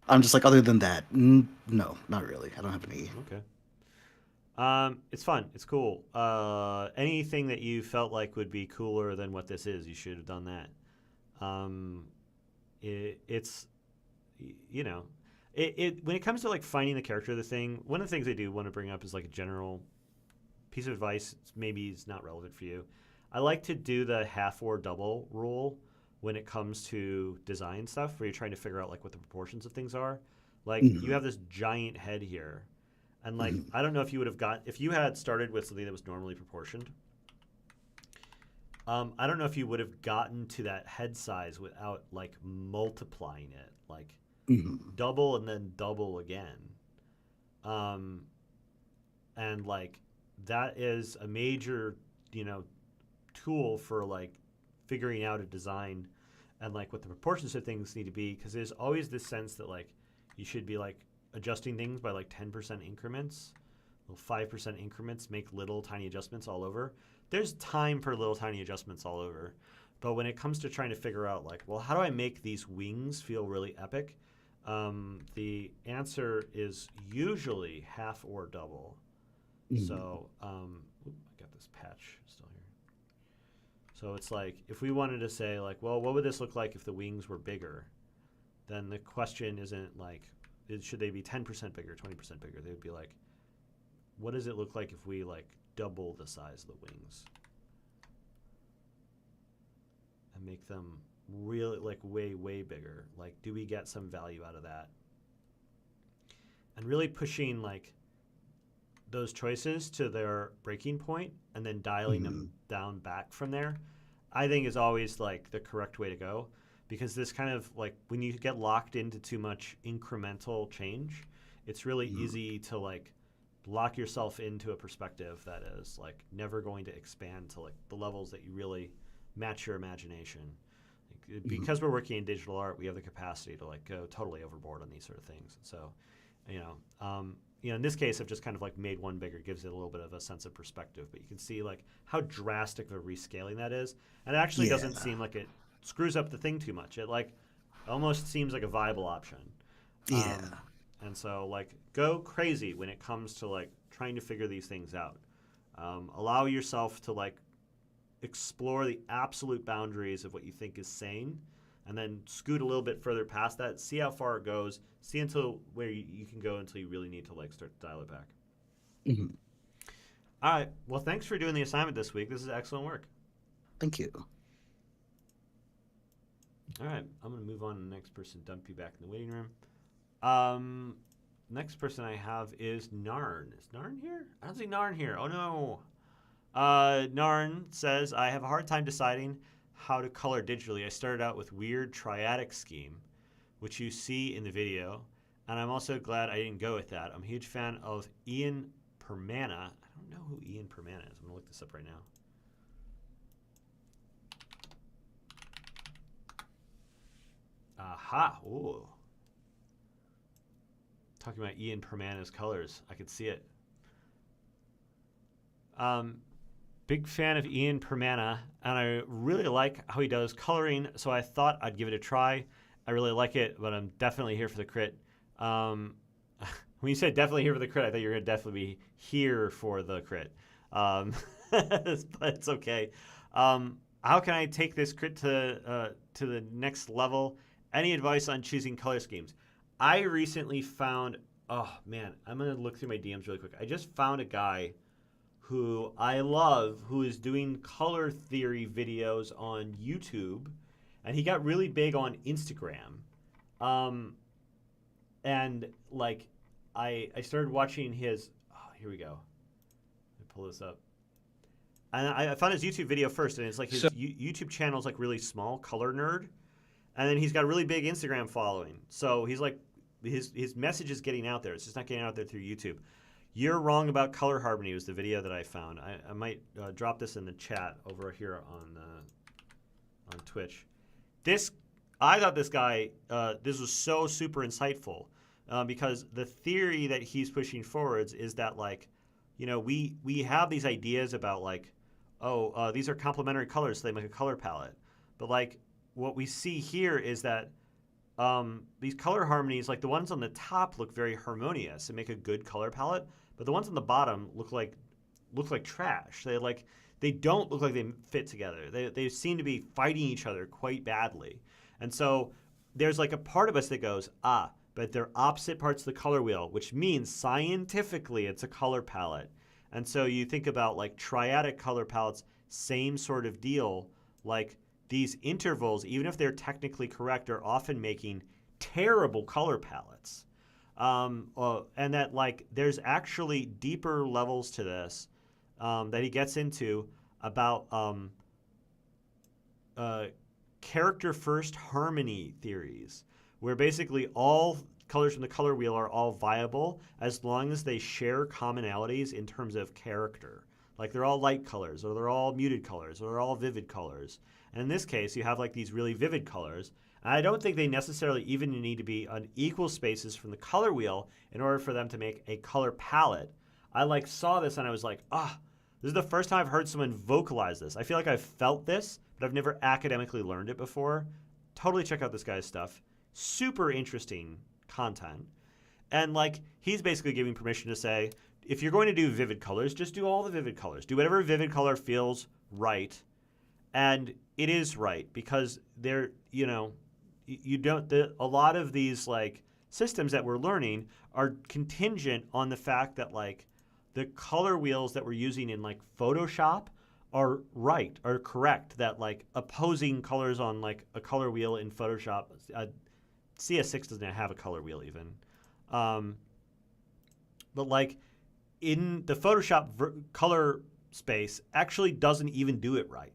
I'm just like, other than that, no, not really. I don't have any. Okay. It's fun. It's cool. Anything that you felt like would be cooler than what this is, you should have done that. It's when it comes to like finding the character of the thing, one of the things I do want to bring up is like a general piece of advice. Maybe it's not relevant for you. I like to do the half or double rule when it comes to design stuff, where you're trying to figure out like what the proportions of things are. Like you have this giant head here, and like I don't know if you would have if you had started with something that was normally proportioned. I don't know if you would have gotten to that head size without like multiplying it, like double and then double again. And like that is a major, tool for like figuring out a design and like what the proportions of things need to be, because there's always this sense that like you should be like adjusting things by like 10% increments, little 5% increments, make little tiny adjustments all over. There's time for little tiny adjustments all over. But when it comes to trying to figure out like, well, how do I make these wings feel really epic? The answer is usually half or double. So I got this patch still here. So it's like, if we wanted to say like, well, what would this look like if the wings were bigger? Then the question isn't like, should they be 10% bigger, 20% bigger? They would be like, what does it look like if we like double the size of the wings and make them really like way bigger? Like, do we get some value out of that? And really pushing like those choices to their breaking point and then dialing them down back from there, I think is always like the correct way to go, because this kind of like when you get locked into too much incremental change, it's really easy to like lock yourself into a perspective that is like never going to expand to like the levels that you really match your imagination. Like, because we're working in digital art, we have the capacity to like go totally overboard on these sort of things. So, you know, in this case, I've just kind of like made one bigger, gives it a little bit of a sense of perspective. But you can see like how drastic of a rescaling that is, and it actually doesn't seem like it screws up the thing too much. It like almost seems like a viable option. Yeah. And so like go crazy when it comes to like trying to figure these things out. Allow yourself to like explore the absolute boundaries of what you think is sane, and then scoot a little bit further past that. See how far it goes. See until where you can go until you really need to like start to dial it back. All right. Well, thanks for doing the assignment this week. This is excellent work. Thank you. All right. I'm going to move on to the next person, dump you back in the waiting room. Next person I have is Narn. Is Narn here? I don't see Narn here. Oh, no. Narn says, I have a hard time deciding how to color digitally. I started out with weird triadic scheme, which you see in the video, and I'm also glad I didn't go with that. I'm a huge fan of Ian Permana. I don't know who Ian Permana is. I'm going to look this up right now. Aha. Ooh. Talking about Ian Permana's colors. I could see it. Big fan of Ian Permana, and I really like how he does coloring, so I thought I'd give it a try. I really like it, but I'm definitely here for the crit. When you said definitely here for the crit, I thought you were going to definitely be here for the crit. But it's okay. How can I take this crit to the next level? Any advice on choosing color schemes? I recently found, oh man, I'm going to look through my DMs really quick. I just found a guy who I love, who is doing color theory videos on YouTube, and he got really big on Instagram. And like, I started watching his, here we go. Let me pull this up. And I found his YouTube video first, and it's like his YouTube channel is like really small, Color Nerd. And then he's got a really big Instagram following. So he's like, his message is getting out there. It's just not getting out there through YouTube. You're Wrong About Color Harmony was the video that I found. I might drop this in the chat over here on Twitch. I thought this guy, this was so super insightful because the theory that he's pushing forwards is that like, you know, we have these ideas about like, these are complementary colors, so they make a color palette. But like what we see here is that these color harmonies, like the ones on the top look very harmonious and make a good color palette, but the ones on the bottom look like trash. They don't look like they fit together. They seem to be fighting each other quite badly. And so there's like a part of us that goes, but they're opposite parts of the color wheel, which means scientifically it's a color palette. And so you think about like triadic color palettes, same sort of deal. Like these intervals, even if they're technically correct, are often making terrible color palettes. And that like there's actually deeper levels to this that he gets into about character first harmony theories, where basically all colors from the color wheel are all viable as long as they share commonalities in terms of character. Like they're all light colors, or they're all muted colors, or they're all vivid colors. And in this case, you have like these really vivid colors. And I don't think they necessarily even need to be on equal spaces from the color wheel in order for them to make a color palette. I like saw this and I was like, this is the first time I've heard someone vocalize this. I feel like I've felt this, but I've never academically learned it before. Totally check out this guy's stuff. Super interesting content. And like he's basically giving permission to say, if you're going to do vivid colors, just do all the vivid colors. Do whatever vivid color feels right. And it is right because they're, you know, a lot of these like systems that we're learning are contingent on the fact that like the color wheels that we're using in like Photoshop are correct. That like opposing colors on like a color wheel in Photoshop, CS6 doesn't have a color wheel even. But like in the Photoshop color space actually doesn't even do it right.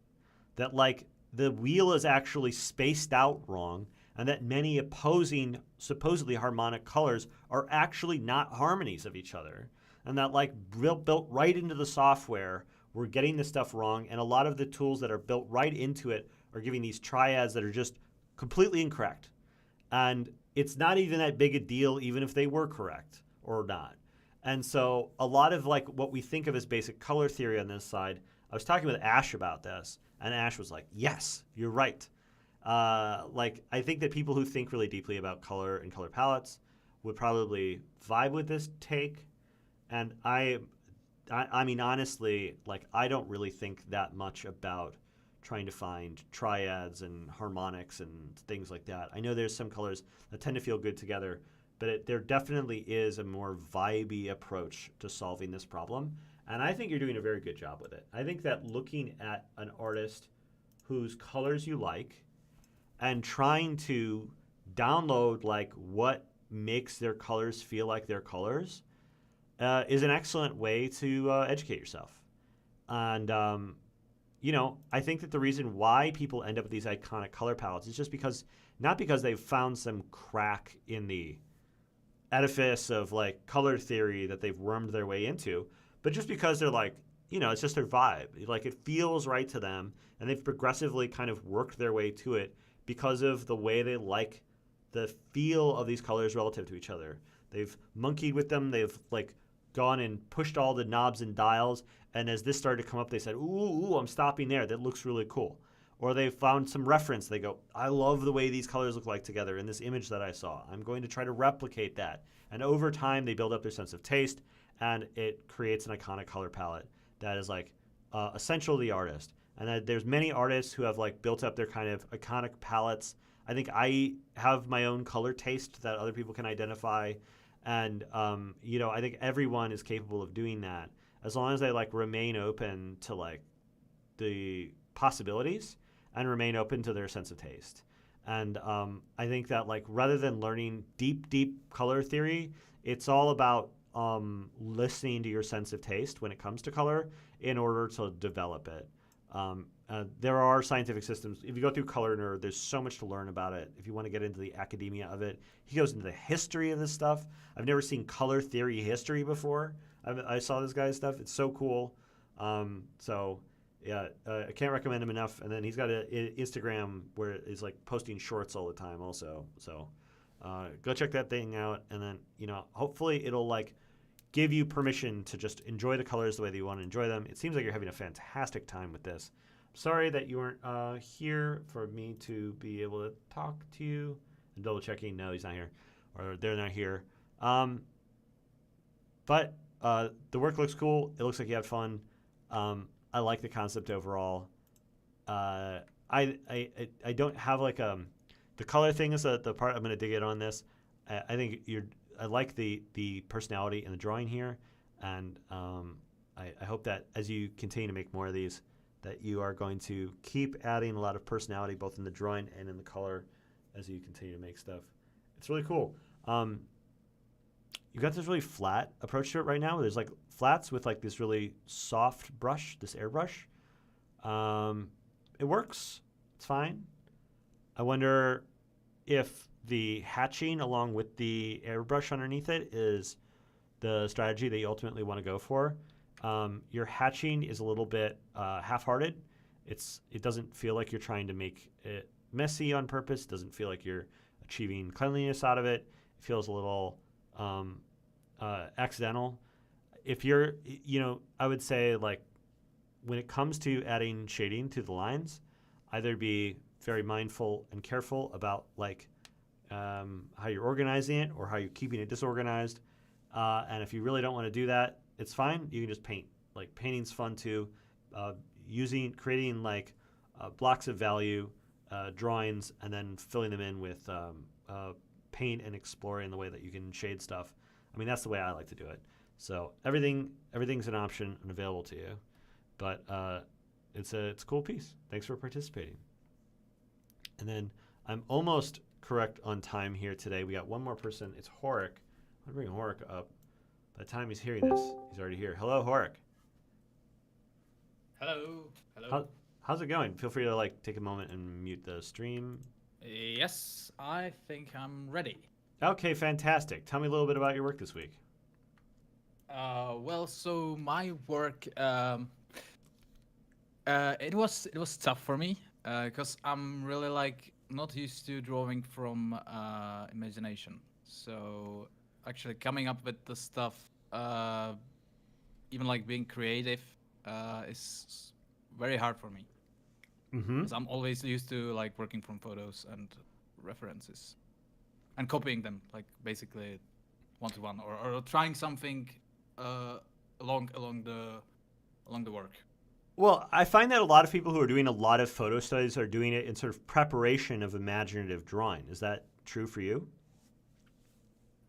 That like the wheel is actually spaced out wrong, and that many opposing supposedly harmonic colors are actually not harmonies of each other. And that like built right into the software, we're getting this stuff wrong, and a lot of the tools that are built right into it are giving these triads that are just completely incorrect. And it's not even that big a deal even if they were correct or not. And so a lot of like what we think of as basic color theory on this side, I was talking with Ash about this, and Ash was like, yes, you're right. Like I think that people who think really deeply about color and color palettes would probably vibe with this take. And I mean, honestly, like I don't really think that much about trying to find triads and harmonics and things like that. I know there's some colors that tend to feel good together, but there definitely is a more vibey approach to solving this problem. And I think you're doing a very good job with it. I think that looking at an artist whose colors you like and trying to download like what makes their colors feel like their colors is an excellent way to educate yourself. And, you know, I think that the reason why people end up with these iconic color palettes is just because, not because they've found some crack in the edifice of like color theory that they've wormed their way into, but just because they're like, you know, it's just their vibe. Like it feels right to them, and they've progressively kind of worked their way to it because of the way they like the feel of these colors relative to each other. They've monkeyed with them. They've like gone and pushed all the knobs and dials, and as this started to come up, they said, ooh, I'm stopping there. That looks really cool. Or they found some reference. They go, I love the way these colors look like together in this image that I saw. I'm going to try to replicate that. And over time, they build up their sense of taste, and it creates an iconic color palette that is like essential to the artist. And there's many artists who have like built up their kind of iconic palettes. I think I have my own color taste that other people can identify. And, you know, I think everyone is capable of doing that as long as they like remain open to like the possibilities and remain open to their sense of taste. And I think that like rather than learning deep color theory, it's all about listening to your sense of taste when it comes to color in order to develop it. There are scientific systems. If you go through Color Nerd, there's so much to learn about it. If you want to get into the academia of it, he goes into the history of this stuff. I've never seen color theory history before. I saw this guy's stuff. It's so cool. So yeah, I can't recommend him enough. And then he's got an Instagram where he's like posting shorts all the time also. So go check that thing out. And then, you know, hopefully it'll like give you permission to just enjoy the colors the way that you want to enjoy them. It seems like you're having a fantastic time with this. Sorry that you weren't here for me to be able to talk to you. And double checking, no, he's not here, or they're not here. But the work looks cool. It looks like you had fun. I like the concept overall. I don't have like the color thing is the part I'm going to dig in on this. I think I like the personality in the drawing here, and I hope that as you continue to make more of these, that you are going to keep adding a lot of personality both in the drawing and in the color as you continue to make stuff. It's really cool. You've got this really flat approach to it right now. There's like flats with like this really soft brush, this airbrush. It works. It's fine. I wonder if the hatching along with the airbrush underneath it is the strategy that you ultimately want to go for. Your hatching is a little bit half-hearted. It doesn't feel like you're trying to make it messy on purpose. It doesn't feel like you're achieving cleanliness out of it. It feels a little accidental. If you're, you know, I would say like when it comes to adding shading to the lines, either be very mindful and careful about like how you're organizing it or how you're keeping it disorganized. And if you really don't want to do that, it's fine. You can just paint. Like painting's fun too. Creating like blocks of value, drawings, and then filling them in with paint and exploring the way that you can shade stuff. I mean, that's the way I like to do it. So everything's an option and available to you, but it's a cool piece. Thanks for participating. And then I'm almost correct on time here today. We got one more person. It's Horik. I'm gonna bring Horik up. By the time he's hearing this, he's already here. Hello, Horik. Hello. Hello. How's it going? Feel free to like take a moment and mute the stream. Yes, I think I'm ready. Okay, fantastic. Tell me a little bit about your work this week. Well, so my work, it was tough for me because I'm really like not used to drawing from imagination. So actually coming up with the stuff, even like being creative, is very hard for me. Mm-hmm. 'Cause I'm always used to like working from photos and references, and copying them like basically one to one, or trying something along the work. Well, I find that a lot of people who are doing a lot of photo studies are doing it in sort of preparation of imaginative drawing. Is that true for you?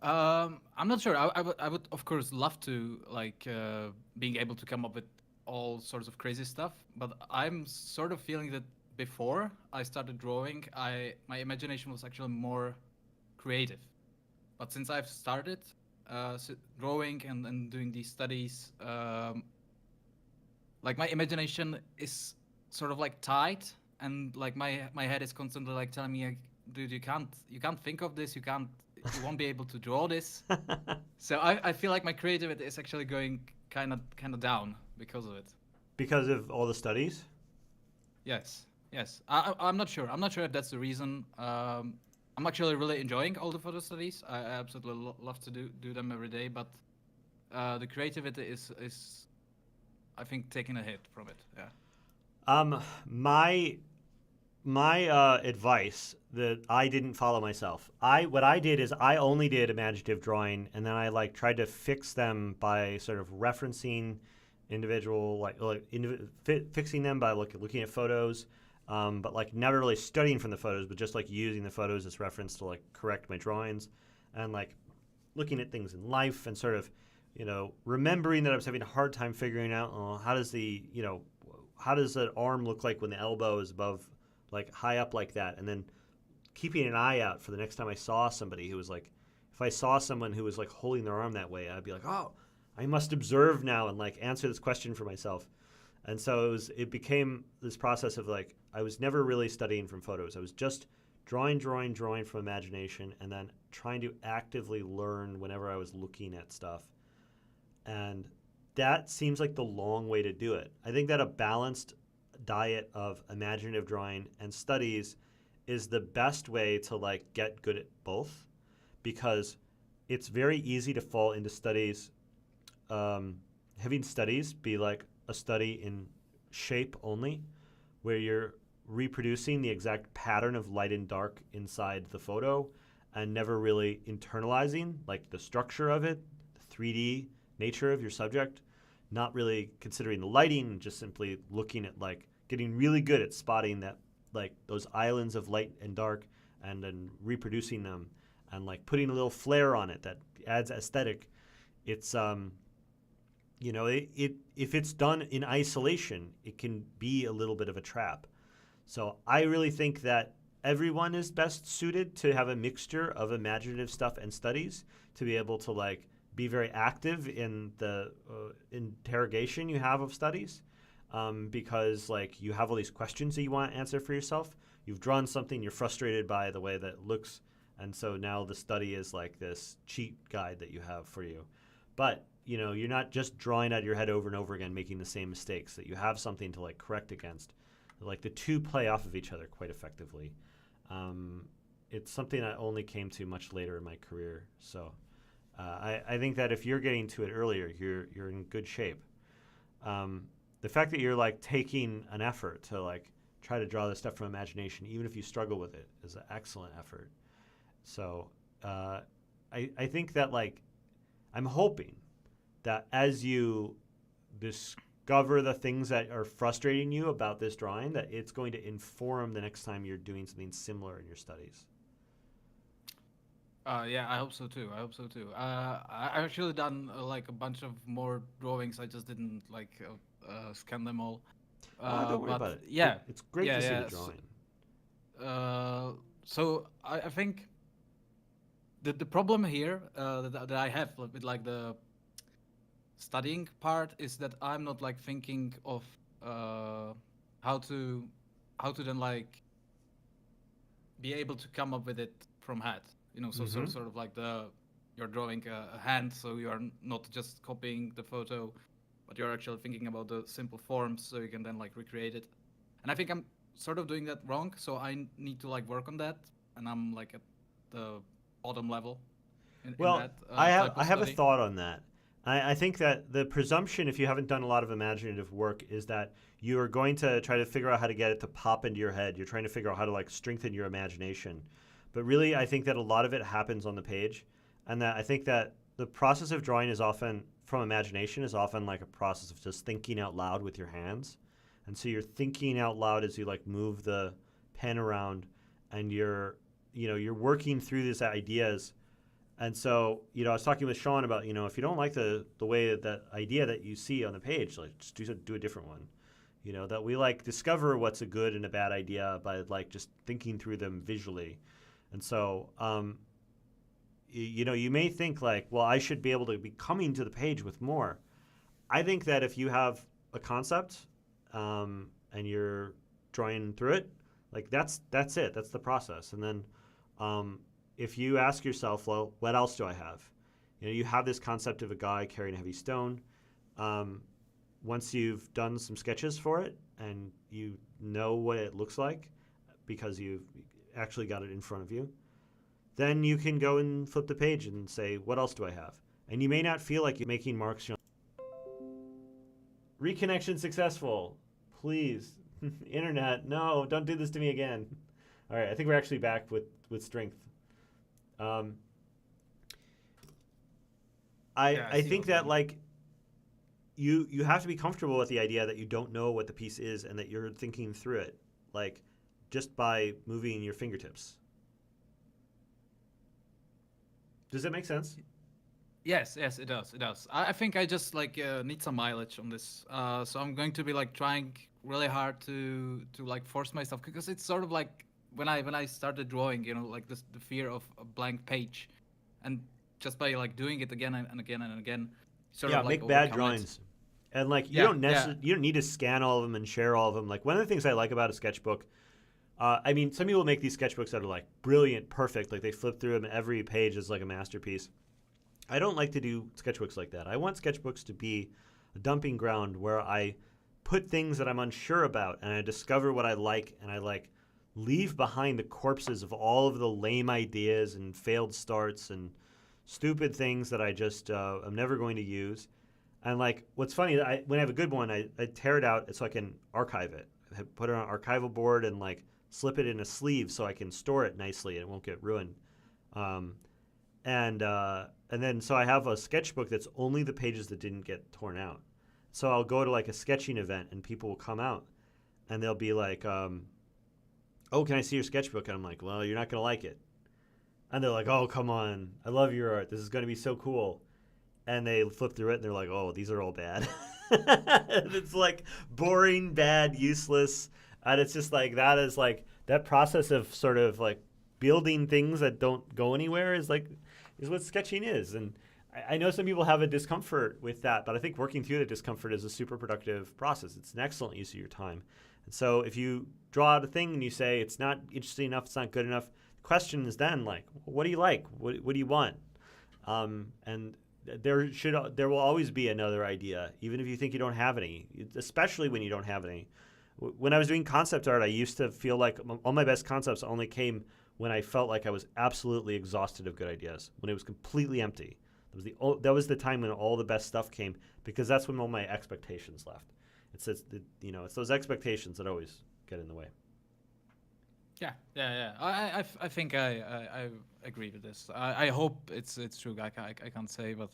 I'm not sure. I would of course love to like being able to come up with all sorts of crazy stuff, but I'm sort of feeling that before I started drawing, my imagination was actually more creative. But since I've started drawing and doing these studies, like my imagination is sort of like tight, and like my head is constantly like telling me, like, dude, you can't think of this, you won't be able to draw this. So I feel like my creativity is actually going kind of down because of it. Because of all the studies? Yes. I'm not sure. I'm not sure if that's the reason. I'm actually really enjoying all the photo studies. I absolutely love to do them every day, but the creativity is I think taking a hit from it. Yeah. My advice that I didn't follow myself. What I did is I only did imaginative drawing, and then I like tried to fix them by sort of referencing individual fixing them by looking at photos, but like never really studying from the photos, but just like using the photos as reference to like correct my drawings, and like looking at things in life and sort of remembering that I was having a hard time figuring out how does an arm look like when the elbow is above, like high up like that, and then keeping an eye out for the next time I saw somebody who was like, if I saw someone who was like holding their arm that way, I'd be like, oh, I must observe now and like answer this question for myself. And so it became this process of like, I was never really studying from photos. I was just drawing from imagination, and then trying to actively learn whenever I was looking at stuff. And that seems like the long way to do it. I think that a balanced diet of imaginative drawing and studies is the best way to like get good at both, because it's very easy to fall into studies, having studies be like a study in shape only, where you're reproducing the exact pattern of light and dark inside the photo and never really internalizing like the structure of it, the 3D nature of your subject, not really considering the lighting, just simply looking at like getting really good at spotting that like those islands of light and dark, and then reproducing them and like putting a little flair on it that adds aesthetic. It's if it's done in isolation, it can be a little bit of a trap. So I really think that everyone is best suited to have a mixture of imaginative stuff and studies to be able to like be very active in the interrogation you have of studies, because like you have all these questions that you want to answer for yourself. You've drawn something, you're frustrated by the way that it looks, and so now the study is like this cheat guide that you have for you. But you're not just drawing out of your head over and over again, making the same mistakes, that you have something to like correct against. Like the two play off of each other quite effectively. It's something I only came to much later in my career. So I think that if you're getting to it earlier, you're in good shape. The fact that you're like taking an effort to like try to draw this stuff from imagination, even if you struggle with it, is an excellent effort. So I think that like I'm hoping that as you discover the things that are frustrating you about this drawing, that it's going to inform the next time you're doing something similar in your studies. Yeah, I hope so too. I hope so too. I actually done like a bunch of more drawings. I just didn't like scan them all. Don't worry But about it. yeah, It's great yeah, to see yeah. the drawing. So I think the problem here that I have with like the studying part is that I'm not like thinking of how to then like be able to come up with it from head. You know, so Mhm. sort of like you're drawing a hand, so you are not just copying the photo, but you're actually thinking about the simple forms, so you can then like recreate it. And I think I'm sort of doing that wrong, so I need to like work on that, and I'm like at the bottom level in Well, that type I of have a study. thought on that. I think that the presumption, if you haven't done a lot of imaginative work, is that you are going to try to figure out how to get it to pop into your head. You're trying to figure out how to like strengthen your imagination. But really, I think that a lot of it happens on the page, and that I think that the process of drawing is often from imagination is often like a process of just thinking out loud with your hands. And so you're thinking out loud as you like move the pen around, and you're working through these ideas. And so, I was talking with Sean about, if you don't like the way that idea that you see on the page, like just do a different one. That we like discover what's a good and a bad idea by like just thinking through them visually. And so, you may think like, well, I should be able to be coming to the page with more. I think that if you have a concept, and you're drawing through it, like that's it. That's the process. And then, if you ask yourself, well, what else do I have? You have this concept of a guy carrying a heavy stone. Once you've done some sketches for it and you know what it looks like because you've actually got it in front of you, then you can go and flip the page and say, what else do I have? And you may not feel like you're making marks. Reconnection successful. Please. Internet, no, don't do this to me again. All right, I think we're actually back with strength. Um, I see think what that you mean. like you have to be comfortable with the idea that you don't know what the piece is and that you're thinking through it, like just by moving your fingertips. Does that make sense? Yes, yes, it does. It does. I think I just like need some mileage on this. So I'm going to be like trying really hard to like force myself because it's sort of like when I started drawing, like this the fear of a blank page, and just by like doing it again and again and again, sort Yeah, of like make bad overcome it. drawings. And like Yeah, yeah. you don't need to scan all of them and share all of them. Like one of the things I like about a sketchbook, I mean, some people make these sketchbooks that are like brilliant, perfect. Like they flip through them, and every page is like a masterpiece. I don't like to do sketchbooks like that. I want sketchbooks to be a dumping ground where I put things that I'm unsure about and I discover what I like and I like leave behind the corpses of all of the lame ideas and failed starts and stupid things that I just am never going to use. And like what's funny, when I have a good one, I tear it out so I can archive it. I put it on an archival board and like slip it in a sleeve so I can store it nicely and it won't get ruined. Um, and then so I have a sketchbook that's only the pages that didn't get torn out. So I'll go to like a sketching event and people will come out and they'll be like, "Oh, can I see your sketchbook?" And I'm like, "Well, you're not gonna like it." And they're like, "Oh, come on, I love your art. This is gonna be so cool." And they flip through it and they're like, "Oh, these are all bad." And it's like boring, bad, useless, and it's just like that is like that process of sort of like building things that don't go anywhere is what sketching is. And I know some people have a discomfort with that, but I think working through the discomfort is a super productive process. It's an excellent use of your time. And so if you draw out a thing and you say it's not interesting enough, it's not good enough, the question is then like, what do you like? What do you want? And there will always be another idea, even if you think you don't have any, especially when you don't have any. When I was doing concept art, I used to feel like all my best concepts only came when I felt like I was absolutely exhausted of good ideas, when it was completely empty. That was the time when all the best stuff came, because that's when all my expectations left. It's those expectations that always get in the way. Yeah, yeah, yeah. I think I agree with this. I hope it's true. I can't say, but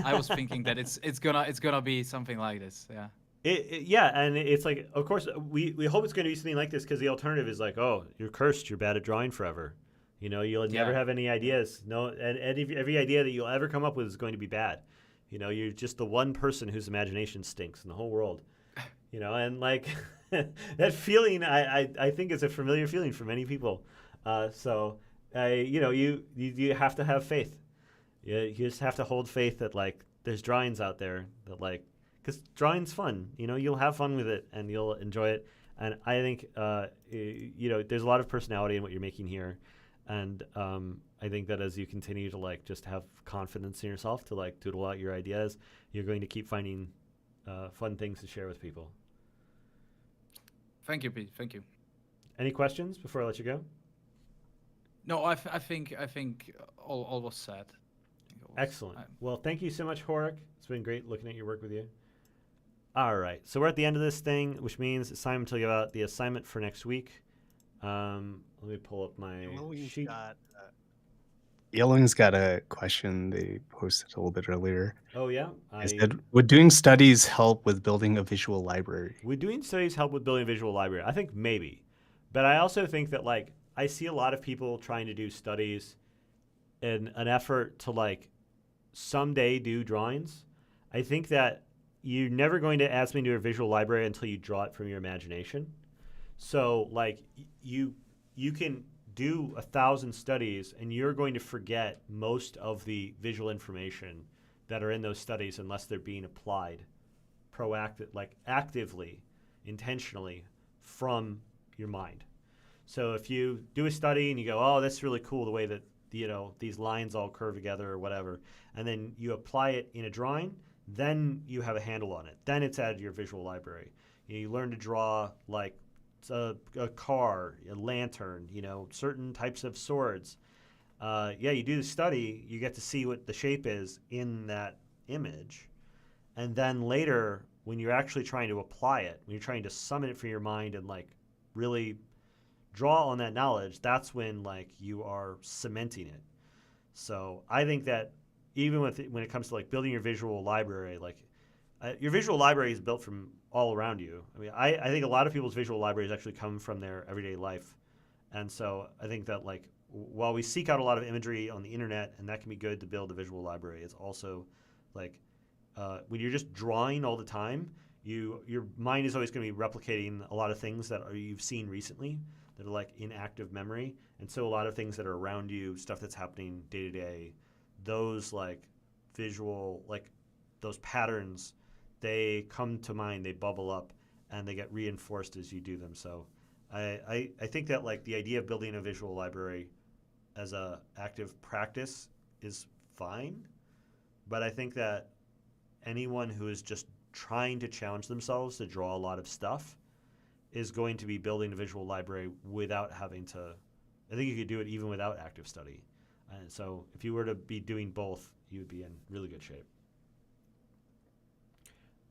I was thinking that it's gonna be something like this. Yeah. Yeah, and it's like, of course, we hope it's going to be something like this because the alternative is like, oh, you're cursed, you're bad at drawing forever. You know, you'll never Yeah. have any ideas. No, and every idea that you'll ever come up with is going to be bad. You know, you're just the one person whose imagination stinks in the whole world. You know, and like that feeling, I think is a familiar feeling for many people. So, you know, you have to have faith. You just have to hold faith that like there's drawings out there that like, because drawing's fun. You know, you'll have fun with it and you'll enjoy it. And I think, you know, there's a lot of personality in what you're making here. And I think that as you continue to like just have confidence in yourself to like doodle out your ideas, you're going to keep finding fun things to share with people. Thank you, Pete. Thank you. Any questions before I let you go? No, I think all was said. I think it was- Excellent. I- Well, thank you so much, Horik. It's been great looking at your work with you. All right. So we're at the end of this thing, which means it's time to give out the assignment for next week. Let me pull up my sheet. Yellowing's got a question they posted a little bit earlier. Oh, yeah. They said, would doing studies help with building a visual library? Would doing studies help with building a visual library? I think maybe. But I also think that, like, I see a lot of people trying to do studies in an effort to, like, someday do drawings. I think that you're never going to ask me to do a visual library until you draw it from your imagination. So, like, you can do 1,000 studies and you're going to forget most of the visual information that are in those studies unless they're being applied actively, intentionally from your mind. So if you do a study and you go, oh, that's really cool the way that, you know, these lines all curve together or whatever, and then you apply it in a drawing, then you have a handle on it. Then it's added to your visual library. You learn to draw like a car, a lantern, you know, certain types of swords. You do the study, you get to see what the shape is in that image. And then later, when you're actually trying to apply it, when you're trying to summon it from your mind and like really draw on that knowledge, that's when like you are cementing it. So I think that even when it comes to like building your visual library, like your visual library is built from all around you. I mean, I think a lot of people's visual libraries actually come from their everyday life. And so I think that like while we seek out a lot of imagery on the internet, and that can be good to build a visual library, it's also like when you're just drawing all the time, your mind is always going to be replicating a lot of things that you've seen recently that are like in active memory. And so a lot of things that are around you, stuff that's happening day to day, those like visual, like those patterns, they come to mind, they bubble up, and they get reinforced as you do them. So I think that like the idea of building a visual library as a active practice is fine, but I think that anyone who is just trying to challenge themselves to draw a lot of stuff is going to be building a visual library without having to. I think you could do it even without active study. And so if you were to be doing both, you would be in really good shape.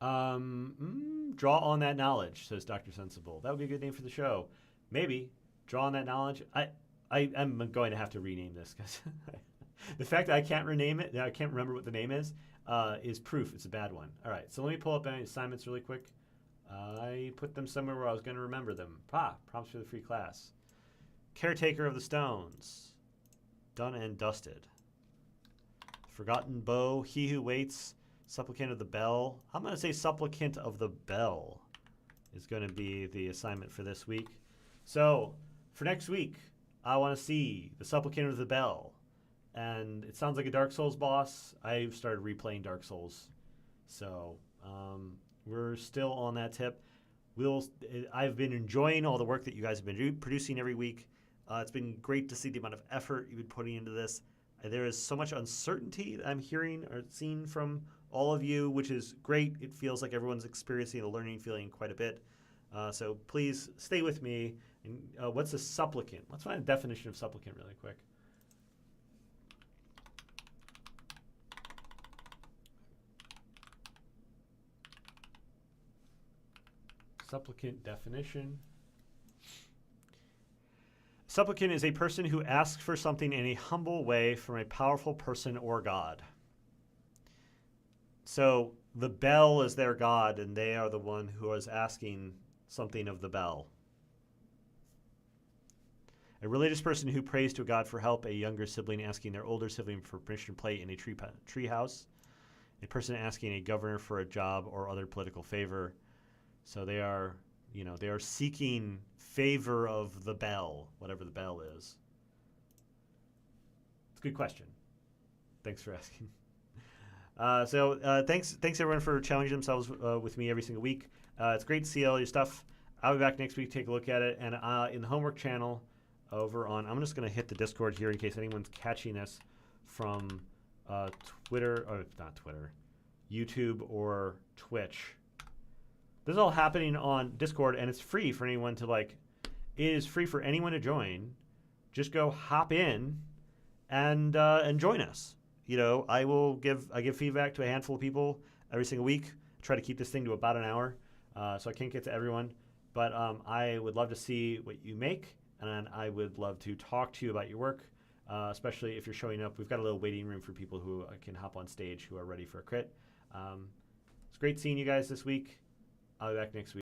Draw on that knowledge, says Dr. Sensible. That would be a good name for the show. Maybe. Draw on that knowledge. I'm going to have to rename this because the fact that I can't rename it, that I can't remember what the name is proof it's a bad one. All right, so let me pull up any assignments really quick. I put them somewhere where I was going to remember them. Prompts for the free class. Caretaker of the Stones. Done and dusted. Forgotten Bow. He Who Waits. Supplicant of the Bell. I'm going to say Supplicant of the Bell is going to be the assignment for this week. So for next week, I want to see the Supplicant of the Bell. And it sounds like a Dark Souls boss. I've started replaying Dark Souls. So we're still on that tip. I've been enjoying all the work that you guys have been producing every week. It's been great to see the amount of effort you've been putting into this. There is so much uncertainty that I'm hearing or seeing from all of you, which is great. It feels like everyone's experiencing the learning feeling quite a bit. So please stay with me. And, what's a supplicant? Let's find a definition of supplicant really quick. Supplicant definition. Supplicant is a person who asks for something in a humble way from a powerful person or God. So the bell is their God, and they are the one who is asking something of the bell. A religious person who prays to God for help, a younger sibling asking their older sibling for permission to play in a tree house, a person asking a governor for a job or other political favor. So they are, they are seeking favor of the bell, whatever the bell is. It's a good question. Thanks for asking. Thanks everyone for challenging themselves with me every single week. It's great to see all your stuff. I'll be back next week to take a look at it. And in the homework channel over on, I'm just going to hit the Discord here in case anyone's catching this from Twitter, or not Twitter, YouTube or Twitch. This is all happening on Discord, and it's free for anyone to it is free for anyone to join. Just go hop in and join us. I give feedback to a handful of people every single week. Try to keep this thing to about an hour, so I can't get to everyone. But I would love to see what you make, and I would love to talk to you about your work, especially if you're showing up. We've got a little waiting room for people who can hop on stage who are ready for a crit. It's great seeing you guys this week. I'll be back next week.